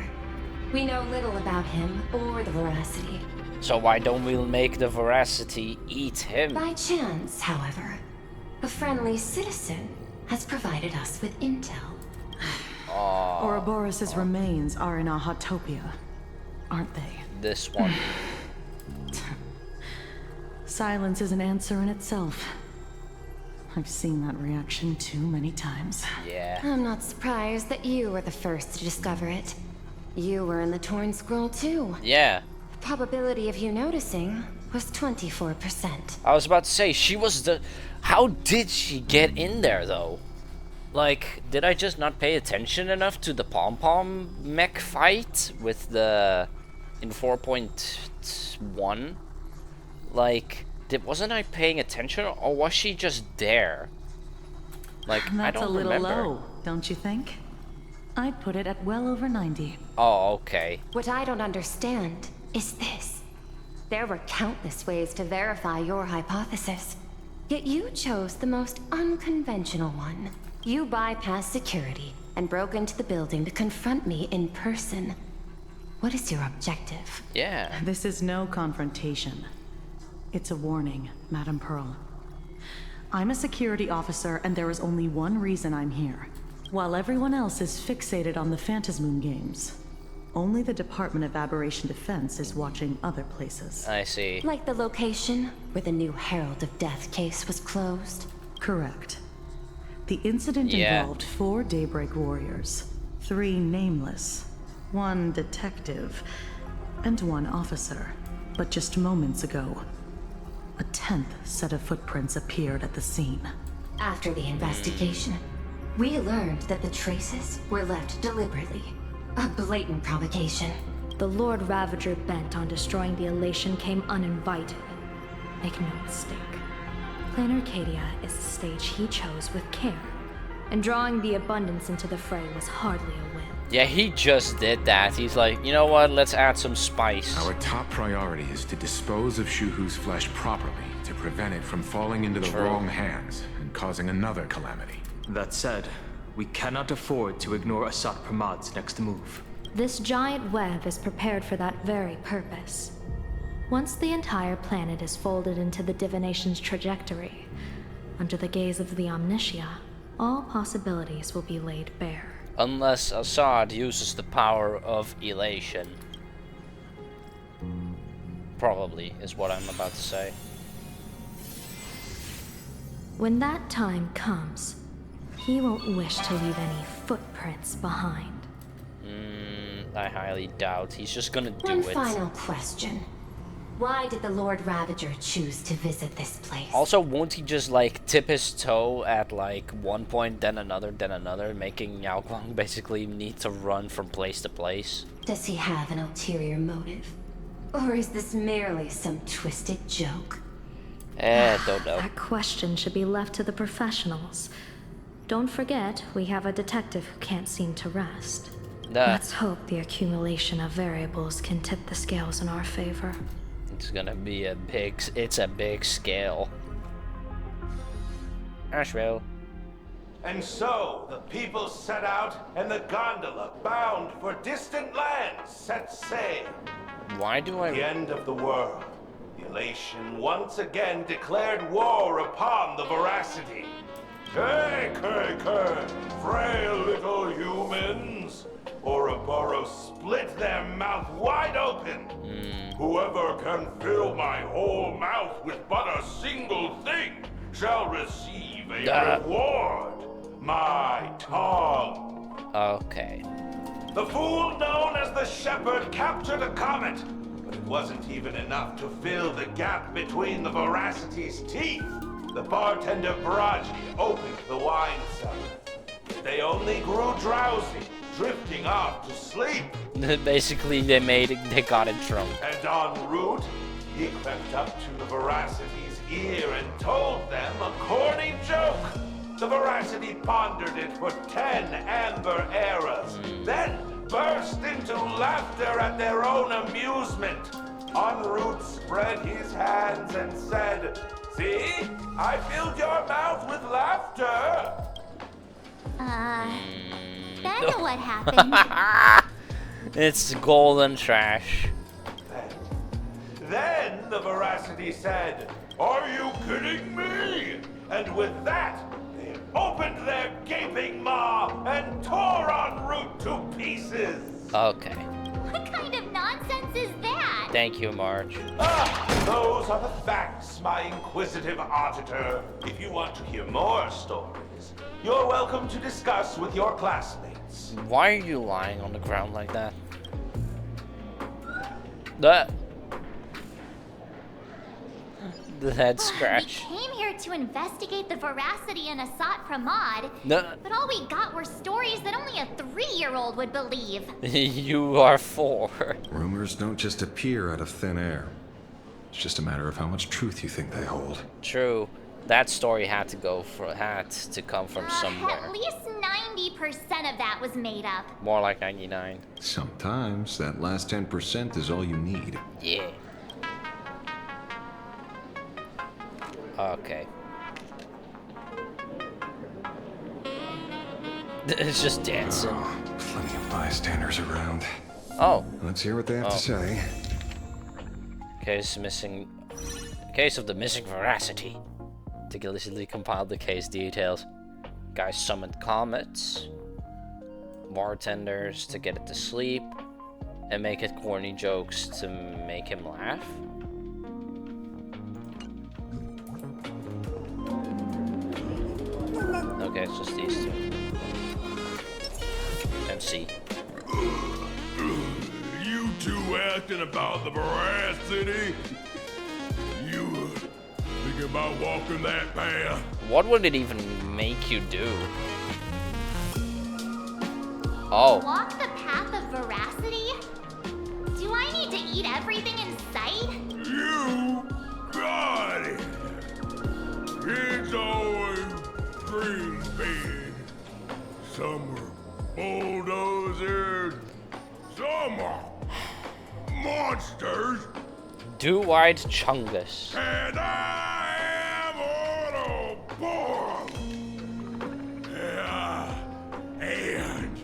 We know little about him or the Veracity. So why don't we make the Veracity eat him? By chance, however, a friendly citizen has provided us with intel. Ouroboros' remains are in Ahatopia, aren't they? This one. Silence is an answer in itself. I've seen that reaction too many times. Yeah. I'm not surprised that you were the first to discover it. You were in the Torn Scroll too. Yeah. The probability of you noticing was 24%. I was about to say, she was the... How did she get in there, though? Like, did I just not pay attention enough to the pom-pom mech fight with the... in 4.1? Like... Wasn't I paying attention, or was she just there? Like, I don't remember. That's a little low, don't you think? I'd put it at well over 90. Oh, okay. What I don't understand is this. There were countless ways to verify your hypothesis, yet you chose the most unconventional one. You bypassed security and broke into the building to confront me in person. What is your objective? Yeah. This is no confrontation. It's a warning, Madame Pearl. I'm a security officer, and there is only one reason I'm here. While everyone else is fixated on the Phantasmoon games, only the Department of Aberration Defense is watching other places. I see. Like the location where the new Herald of Death case was closed? Correct. The incident involved 4 Daybreak warriors, 3 nameless, 1 detective, and 1 officer. But just moments ago, a 10th set of footprints appeared at the scene. After the investigation, we learned that the traces were left deliberately. A blatant provocation. The Lord Ravager bent on destroying the Elation came uninvited. Make no mistake. Plain Arcadia is the stage he chose with care, and drawing the Abundance into the fray was hardly a win. Yeah, he just did that. He's like, you know what, let's add some spice. Our top priority is to dispose of Shuhu's flesh properly, to prevent it from falling into the wrong hands and causing another calamity. That said, we cannot afford to ignore Asat Pramad's next move. This giant web is prepared for that very purpose. Once the entire planet is folded into the divination's trajectory, under the gaze of the Omnitia, all possibilities will be laid bare. Unless Assad uses the power of elation. Probably, is what I'm about to say. When that time comes, he won't wish to leave any footprints behind. I highly doubt. He's just gonna do One it. final question. Why did the Lord Ravager choose to visit this place? Also, won't he just like tip his toe at like one point, then another, making Yao Guang basically need to run from place to place? Does he have an ulterior motive? Or is this merely some twisted joke? Don't know. That question should be left to the professionals. Don't forget, we have a detective who can't seem to rest. Let's hope the accumulation of variables can tip the scales in our favor. It's gonna be it's a big scale. Asheville. And so, the people set out, and the gondola, bound for distant lands, set sail. Why do I... The end of the world. The elation once again declared war upon the veracity. Take, frail little humans. Ouroboros split their mouth wide open. Whoever can fill my whole mouth with but a single thing shall receive a reward. My tongue. Okay. The fool known as the Shepherd captured a comet, but it wasn't even enough to fill the gap between the veracity's teeth. The bartender Baraji opened the wine cellar. They only grew drowsy, drifting off to sleep. Basically, they got it drunk. And en route, he crept up to the veracity's ear and told them a corny joke. The veracity pondered it for 10 amber eras, then burst into laughter at their own amusement. En route spread his hands and said, "See, I filled your mouth with laughter." Then what happened? It's golden trash. Then the veracity said, "Are you kidding me?" And with that, they opened their gaping maw and tore en route to pieces. Okay. What kind of nonsense is that? Thank you, Marge. Those are the facts, my inquisitive auditor. If you want to hear more stories, you're welcome to discuss with your classmates. Why are you lying on the ground like that? The head scratch. We came here to investigate the veracity in Asat Pramod, but all we got were stories that only a 3-year-old would believe. You are 4. Rumors don't just appear out of thin air. It's just a matter of how much truth you think they hold. True. That story had to come from somewhere. At least 90% of that was made up. More like 99. Sometimes that last 10% is all you need. Yeah. Okay. It's just dancing. Oh, plenty of bystanders around. Oh. Let's hear what they have to say. Case of the missing veracity. Meticulously compiled the case details. Guys summoned comets, bartenders to get it to sleep, and make it corny jokes to make him laugh. Okay, it's just these two. MC. You two asking about the veracity? You thinking about walking that path? What would it even make you do? Oh. Walk the path of veracity? Do I need to eat everything in sight? You got it. It's always green bed. Some are bulldozers. Some are monsters. Do-Wide Chungus. And I am Ouroboros. And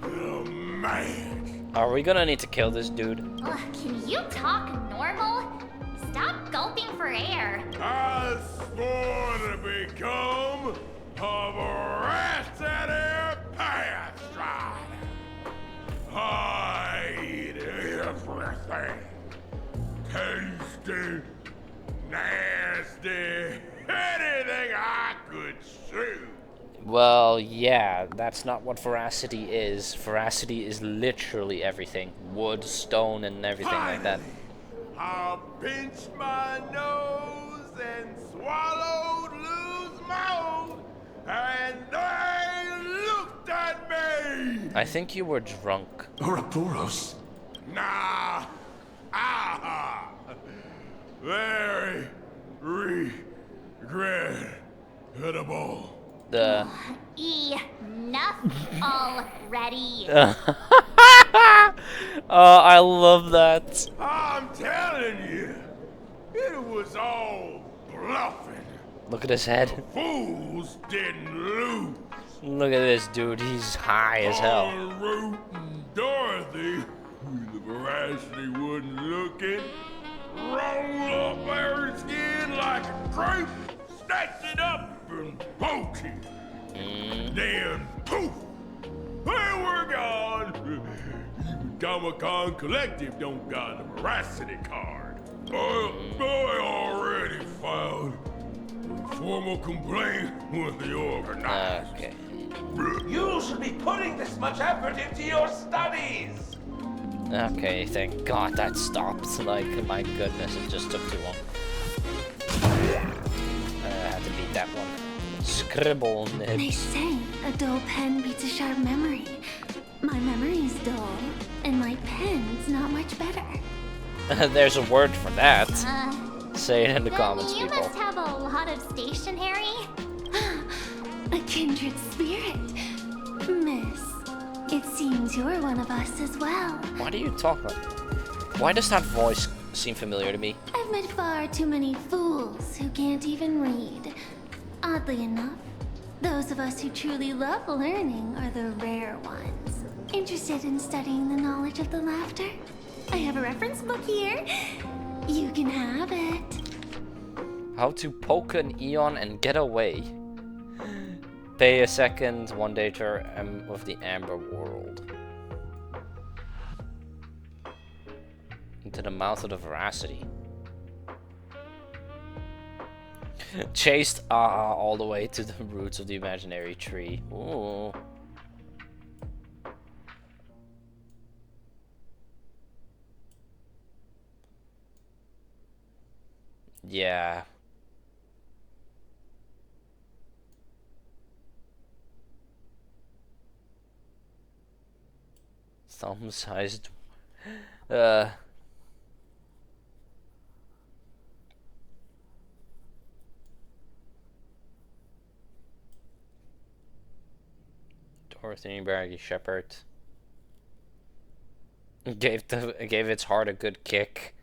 the man. Are we gonna need to kill this dude? Ugh, can you talk normal? Stop gulping for air. I swore to become a nasty, anything I could shoot. Well, yeah, that's not what veracity is. Veracity is literally everything. Wood, stone, and everything like that. I pinched my nose and swallowed loose mouth, and they looked at me! I think you were drunk. Ouroboros? Nah. Ah. Very regrettable. Enough already. I love that. I'm telling you, it was all bluffing. Look at his head. The fools didn't lose. Look at this dude, he's high as hell. Root and Dorothy, the veracity wasn't looking, roll up her skin like a crepe, snatch it up and poke it. Then poof, they were gone. Even Comic-Con Collective don't got a veracity card. I already filed a formal complaint with the organizers. Okay. You should be putting this much effort into your studies. Okay, thank God that stopped. Like, my goodness, it just took too long. I had to beat that one. Scribble They nibs. say a dull pen beats a sharp memory. My memory's dull, and my pen's not much better. There's a word for that. Say it in the comments, You people. must have a lot of stationery. A kindred spirit. Miss, it seems you're one of us as well. Why do you talk like that? Why does that voice seem familiar to me? I've met far too many fools who can't even read. Oddly enough, those of us who truly love learning are the rare ones. Interested in studying the knowledge of the laughter? I have a reference book here. You can have it. How to poke an Eon and get away. Pay a second, one day tour of the Amber World. Into the mouth of the veracity. Chased all the way to the roots of the imaginary tree. Ooh. Yeah. Thumb-sized. Dorothy Barry Shepherd gave its heart a good kick.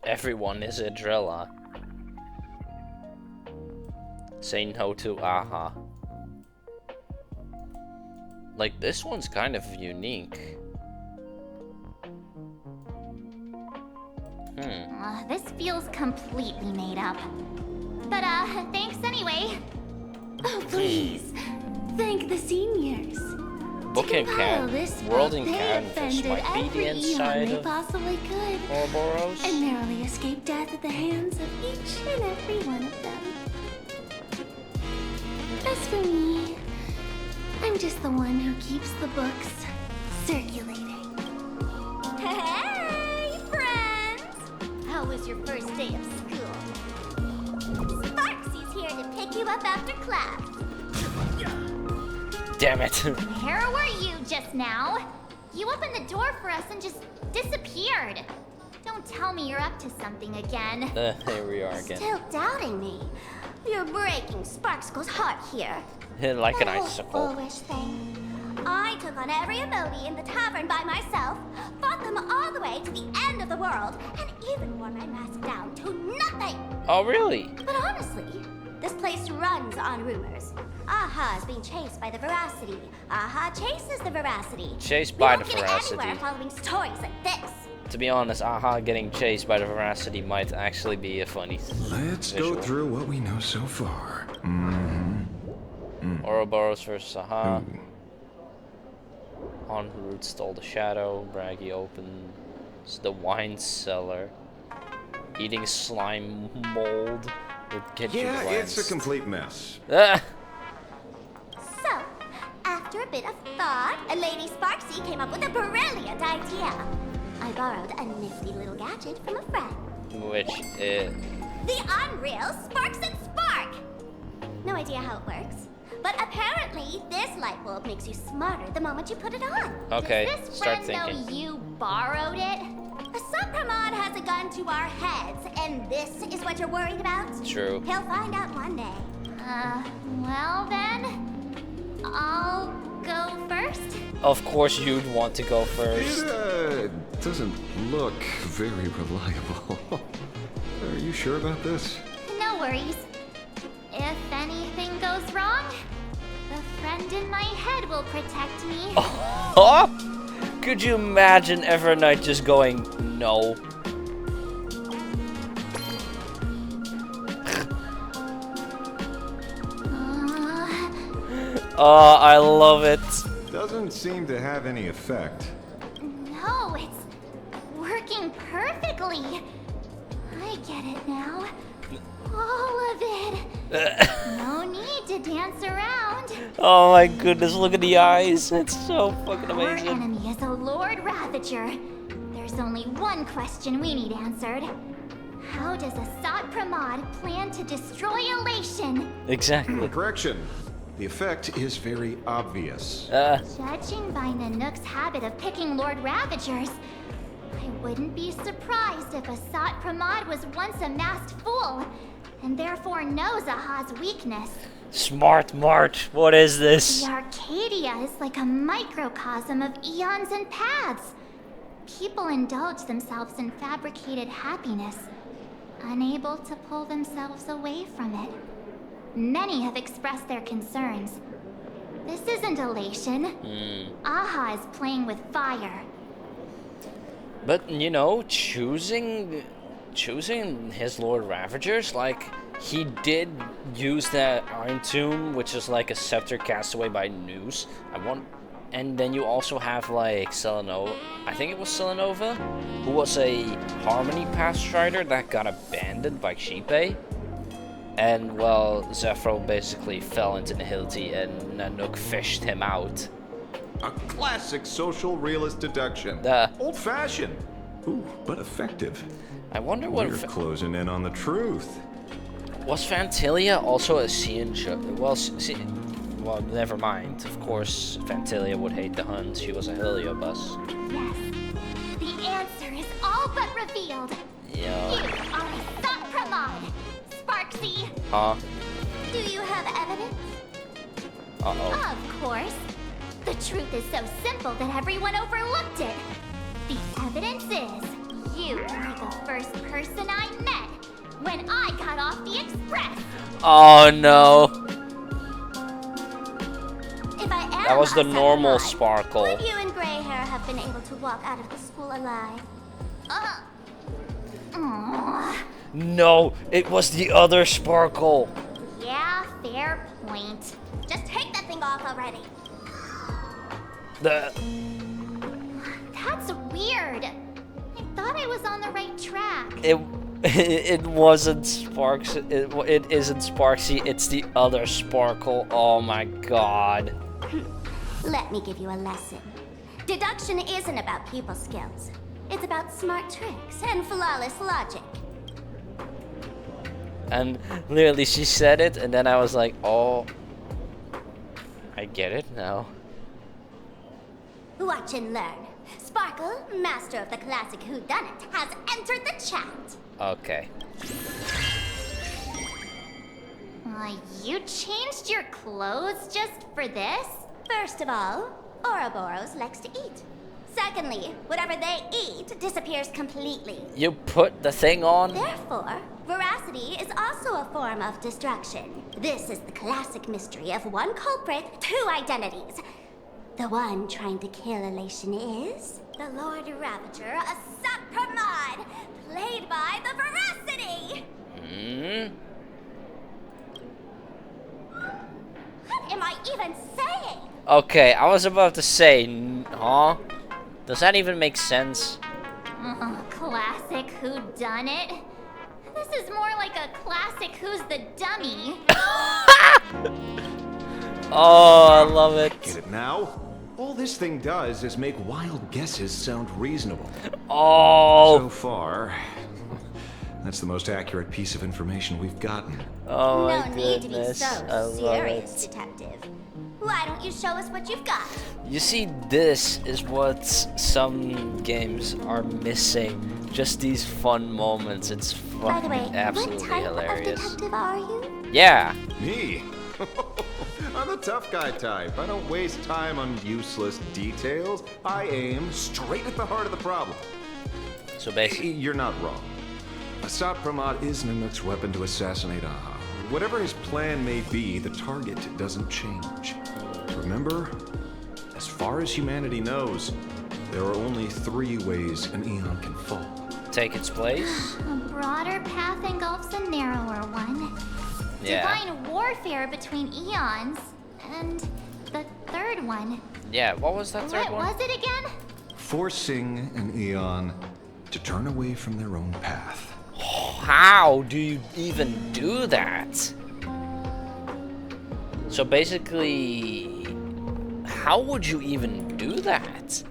Everyone is a driller. Say no to aha. Like, this one's kind of unique. This feels completely made up. But, thanks anyway. Oh, please. Thank the seniors. Book and Can. World in Canvas might be the inside of possibly could, Ouroboros. and narrowly escape death at the hands of each and every one of them. As for me, I'm just the one who keeps the books circulating. Hey, friends! How was your first day of school? Sparksy's here to pick you up after class. Damn it. Where were you just now? You opened the door for us and just disappeared. Don't tell me you're up to something again. Here we are again. Still doubting me. You're breaking Sparksko's heart here. Like an icicle. Foolish thing. I took on every emoji in the tavern by myself, fought them all the way to the end of the world, and even wore my mask down to nothing. Oh, really? But honestly, This place runs on rumors. Aha is being chased by the Veracity. Aha chases the Veracity. Chased by the We won't Veracity. get anywhere following stories like this. To be honest, Aha getting chased by the Veracity might actually be a funny Let's visual. go through what we know so far. Ouroboros versus Aha. En route stole the shadow. Braggy opens the wine cellar. Eating slime mold with kitchen Yeah, plants. it's a complete mess. Ah! So, after a bit of thought, Lady Sparksy came up with a brilliant idea. I borrowed a nifty little gadget from a friend. Which is... The Unreal Sparks and Spark! No idea how it works. But apparently, this light bulb makes you smarter the moment you put it on. Okay, Does this start friend thinking. know you borrowed it? Supramod has a gun to our heads, and this is what you're worried about? True. He'll find out one day. Well then, I'll go first. Of course you'd want to go first. It doesn't look very reliable. Are you sure about this? No worries. If anything goes wrong, the friend in my head will protect me. Oh! Could you imagine Evernight just going, no? Oh, I love it. Doesn't seem to have any effect. No, it's working perfectly. I get it now. All of it. No need to dance around. Oh my goodness, look at the eyes. It's so fucking Our amazing. enemy is a Lord Ravager. There's only one question we need answered. How does Assad Pramod plan to destroy Elation? Exactly. Correction. The effect is very obvious. Judging by Nanook's habit of picking Lord Ravagers, I wouldn't be surprised if Assad Pramod was once a masked fool, and therefore knows Aha's weakness. Smart Mart, what is this? The Arcadia is like a microcosm of eons and paths. People indulge themselves in fabricated happiness, unable to pull themselves away from it. Many have expressed their concerns. This isn't elation. Aha is playing with fire. But, you know, choosing his Lord Ravagers, like, he did use that Iron Tomb, which is like a scepter cast away by News. And then you also have, like, Selenova, I think it was Selenova, who was a Harmony Pass Strider that got abandoned by Sheepay. And, well, Zephyro basically fell into nihility and Nanook fished him out. A classic social realist deduction. Old-fashioned. Ooh, but effective. I wonder what... We're closing in on the truth. Was Fantilia also a Cian? Well, never mind. Of course, Fantilia would hate the Huns. She was a Heliobus. Yes. The answer is all but revealed. Yeah. You are Assad Pramod, Sparksy. Huh? Do you have evidence? Uh-oh. Of course. The truth is so simple that everyone overlooked it. The evidence is you were the first person I met when I got off the express. Oh no. If I am That was the Assad normal Pramod, Sparkle. would you and Grey Hair have been able to walk out of the school alive? No, it was the other Sparkle. Yeah, fair point. Just take that thing off already. The... That's weird. I thought I was on the right track. It wasn't Sparks. It isn't Sparksy. It's the other Sparkle. Oh my god. Let me give you a lesson. Deduction isn't about people skills. It's about smart tricks and flawless logic. And literally she said it, and then I was like, oh, I get it now. Watch and learn. Sparkle, master of the classic whodunit, has entered the chat. Okay. You changed your clothes just for this? First of all, Ouroboros likes to eat. Secondly, whatever they eat disappears completely. You put the thing on? Therefore, Veracity is also also a form of destruction. This is the classic mystery of one culprit, two identities. The one trying to kill Elation is the Lord Ravager, a Sapramod, played by the Veracity. What am I even saying? Okay, I was about to say, huh? Does that even make sense? Classic whodunit. This is more like a classic Who's the Dummy. Oh, I love it. Get it now? All this thing does is make wild guesses sound reasonable. Oh. So far, that's the most accurate piece of information we've gotten. Oh my No need to be goodness, so I love serious, it. detective. Why don't you show us what you've got? You see, this is what some games are missing. Just these fun moments. It's By the way, fucking absolutely what type hilarious. of detective are you? Yeah. Me? I'm the tough guy type. I don't waste time on useless details. I aim straight at the heart of the problem. So basically, you're not wrong. Asap Pramod is Nanook's weapon to assassinate Aha. Whatever his plan may be, the target doesn't change. Remember, as far as humanity knows, there are only 3 ways an Eon can fall. Take its place? A broader path engulfs a narrower one. Yeah. Divine warfare between eons. And the third one. Yeah, what was that third one? What was it again? Forcing an Eon to turn away from their own path. How do you even do that? So basically, how would you even do that?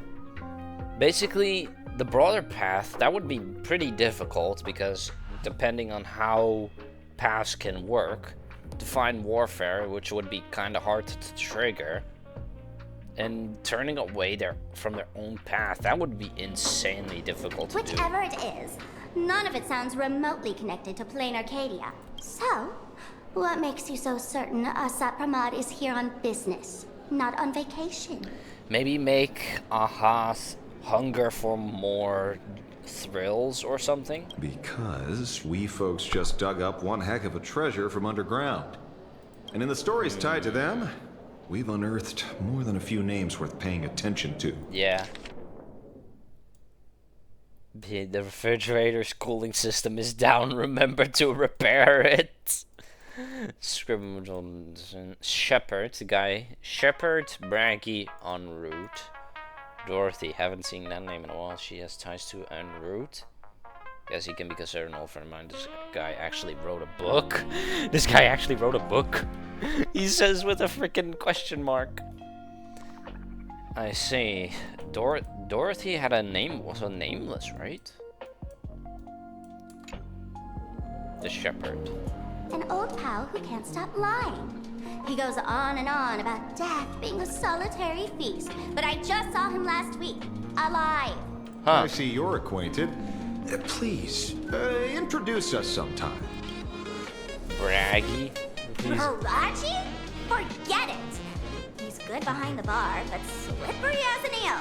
Basically, the broader path, that would be pretty difficult because depending on how paths can work, Divine warfare, which would be kind of hard to trigger, and turning away from their own path, that would be insanely difficult to do. Whichever it is, none of it sounds remotely connected to Plain Arcadia. So, what makes you so certain Asap Pramod is here on business, not on vacation? Maybe make Aha's hunger for more thrills or something? Because we folks just dug up one heck of a treasure from underground. And in the stories tied to them, we've unearthed more than a few names worth paying attention to. Yeah. The refrigerator's cooling system is down. Remember to repair it. Scribble Shepard, the guy. Shepard, Braggy, en route. Dorothy, haven't seen that name in a while. She has ties to en route. Guess he can be considered an old friend of mine. This guy actually wrote a book. This guy actually wrote a book. He says with a freaking question mark. I see. Dorothy had a name, was a nameless, right? The Shepherd. An old pal who can't stop lying. He goes on and on about death being a solitary feast, but I just saw him last week, alive. Huh. I see you're acquainted. Please, introduce us sometime. Braggy? Haraji? Forget it. He's good behind the bar, but slippery as an eel.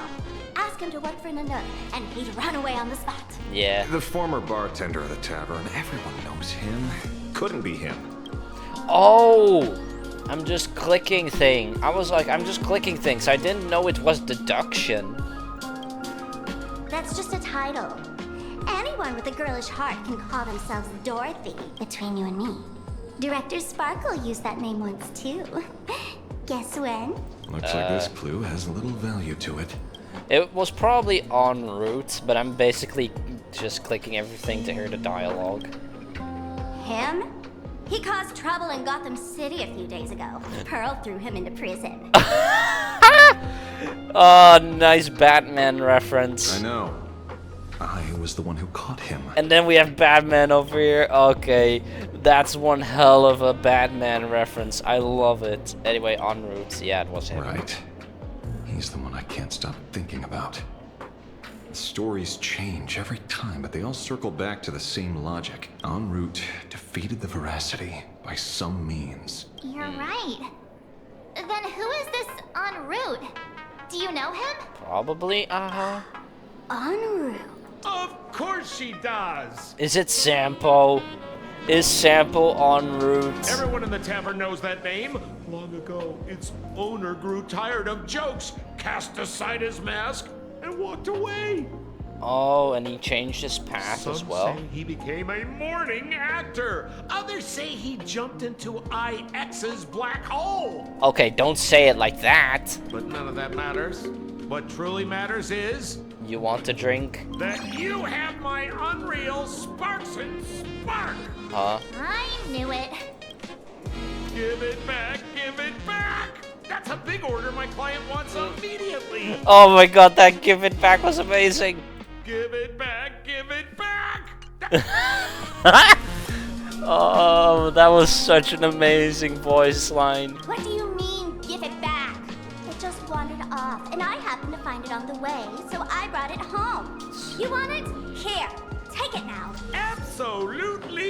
Ask him to work for Nanook, and he'd run away on the spot. Yeah. The former bartender of the tavern, everyone knows him. Couldn't be him. Oh! I'm just clicking thing. I was like, I'm just clicking things. I didn't know it was deduction. That's just a title. Anyone with a girlish heart can call themselves Dorothy, between you and me. Director Sparkle used that name once, too. Guess when? Looks like this clue has little value to it. It was probably en route, but I'm basically just clicking everything to hear the dialogue. Him? He caused trouble in Gotham City a few days ago. Pearl threw him into prison. Oh, nice Batman reference. I know. I was the one who caught him. And then we have Batman over here. Okay, that's one hell of a Batman reference. I love it. Anyway, en route. Yeah, it was him. Right. He's the one I can't stop thinking about. The stories change every time, but they all circle back to the same logic. En route defeated the Veracity by some means. You're right. Then who is this en route? Do you know him? Probably, En route. Of course she does. Is it Sampo? is sample en route. Everyone in the tavern knows that name. Long ago, its owner grew tired of jokes, cast aside his mask, and walked away. Oh, and he changed his path as well. Some say he became a morning actor. Others say he jumped into IX's black hole. Okay, don't say it like that. But none of that matters. What truly matters is... You want to drink? That you have my unreal Sparks and Spark. Huh? I knew it. Give it back, give it back. That's a big order my client wants immediately. Oh my god, that give it back was amazing. Give it back, give it back. Oh, that was such an amazing voice line. What do you mean, give it back? It just wandered off, and I happened to find it on the way, so I brought it home. You want it? Here, take it now. Absolutely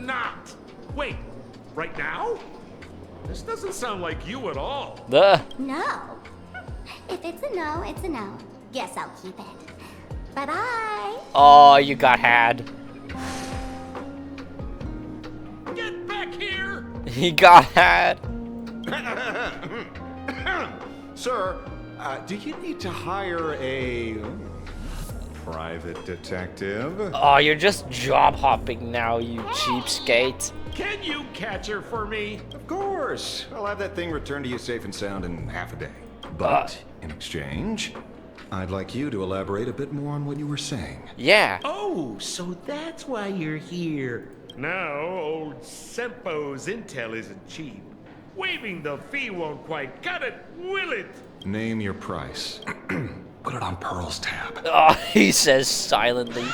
not. Wait, right now? This doesn't sound like you at all. Duh. No. If it's a no, it's a no. Guess I'll keep it. Bye-bye. Oh, you got had. Get back here! He got had. Sir, do you need to hire a private detective? Oh, you're just job hopping now, you cheapskate. Can you catch her for me? Of course. I'll have that thing returned to you safe and sound in half a day. But in exchange, I'd like you to elaborate a bit more on what you were saying. Yeah. Oh, so that's why you're here. Now, old Sempo's intel isn't cheap. Waiving the fee won't quite cut it, will it? Name your price. Put it on Pearl's tab. Oh, he says silently.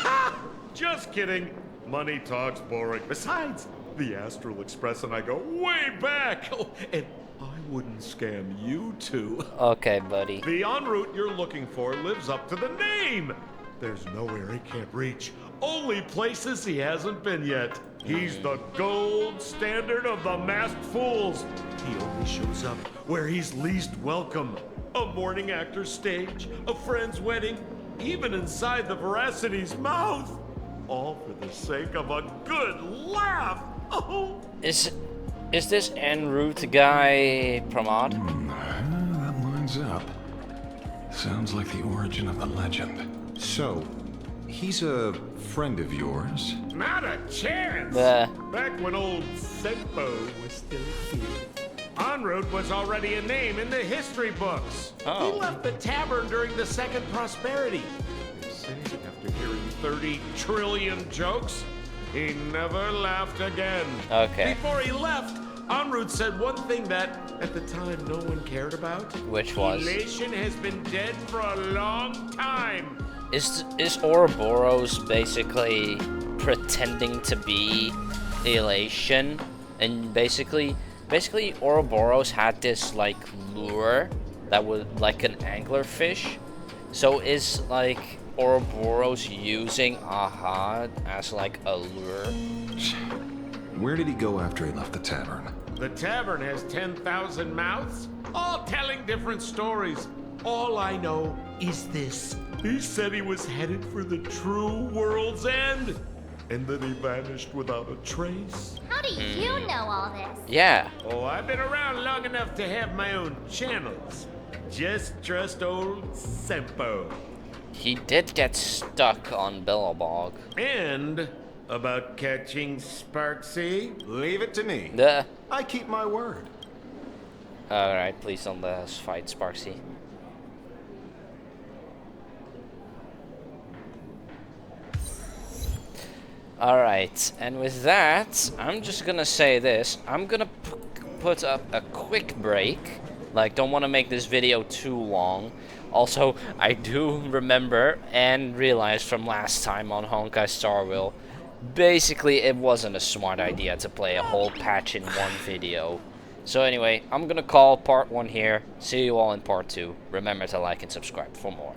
Just kidding. Money talks boring. Besides, the Astral Express and I go way back. Oh, and I wouldn't scam you two. Okay, buddy. The en route you're looking for lives up to the name. There's nowhere he can't reach. Only places he hasn't been yet. He's the gold standard of the masked fools. He only shows up where he's least welcome. A morning actor's stage, a friend's wedding, even inside the Veracity's mouth. All for the sake of a good laugh. Oh. Is this en route guy Pramod? That lines up. Sounds like the origin of the legend. So, he's a friend of yours? Not a chance! Back when old Sempo was still here. En route was already a name in the history books. Oh. He left the tavern during the Second Prosperity. They say that after hearing 30 trillion jokes, he never laughed again. Okay. Before he left, en route said one thing that, at the time, no one cared about. Which was? Elation has been dead for a long time. Is Ouroboros basically pretending to be Elation? And basically Ouroboros had this like lure that was like an anglerfish. So is like Ouroboros using Aha as like a lure? Where did he go after he left the tavern? The tavern has 10,000 mouths, all telling different stories. All I know is this. He said he was headed for the true world's end, and then he vanished without a trace. How do you know all this? Yeah. Oh, I've been around long enough to have my own channels. Just trust old Sempo. He did get stuck on Billabog. And about catching Sparksy? Leave it to me. I keep my word. Alright, please don't let us fight Sparksy. Alright, and with that, I'm just gonna say this. I'm gonna put up a quick break. Like, don't want to make this video too long. Also, I do remember and realize from last time on Honkai Star Rail, basically it wasn't a smart idea to play a whole patch in one video. So anyway, I'm gonna call part 1 here. See you all in part 2. Remember to like and subscribe for more.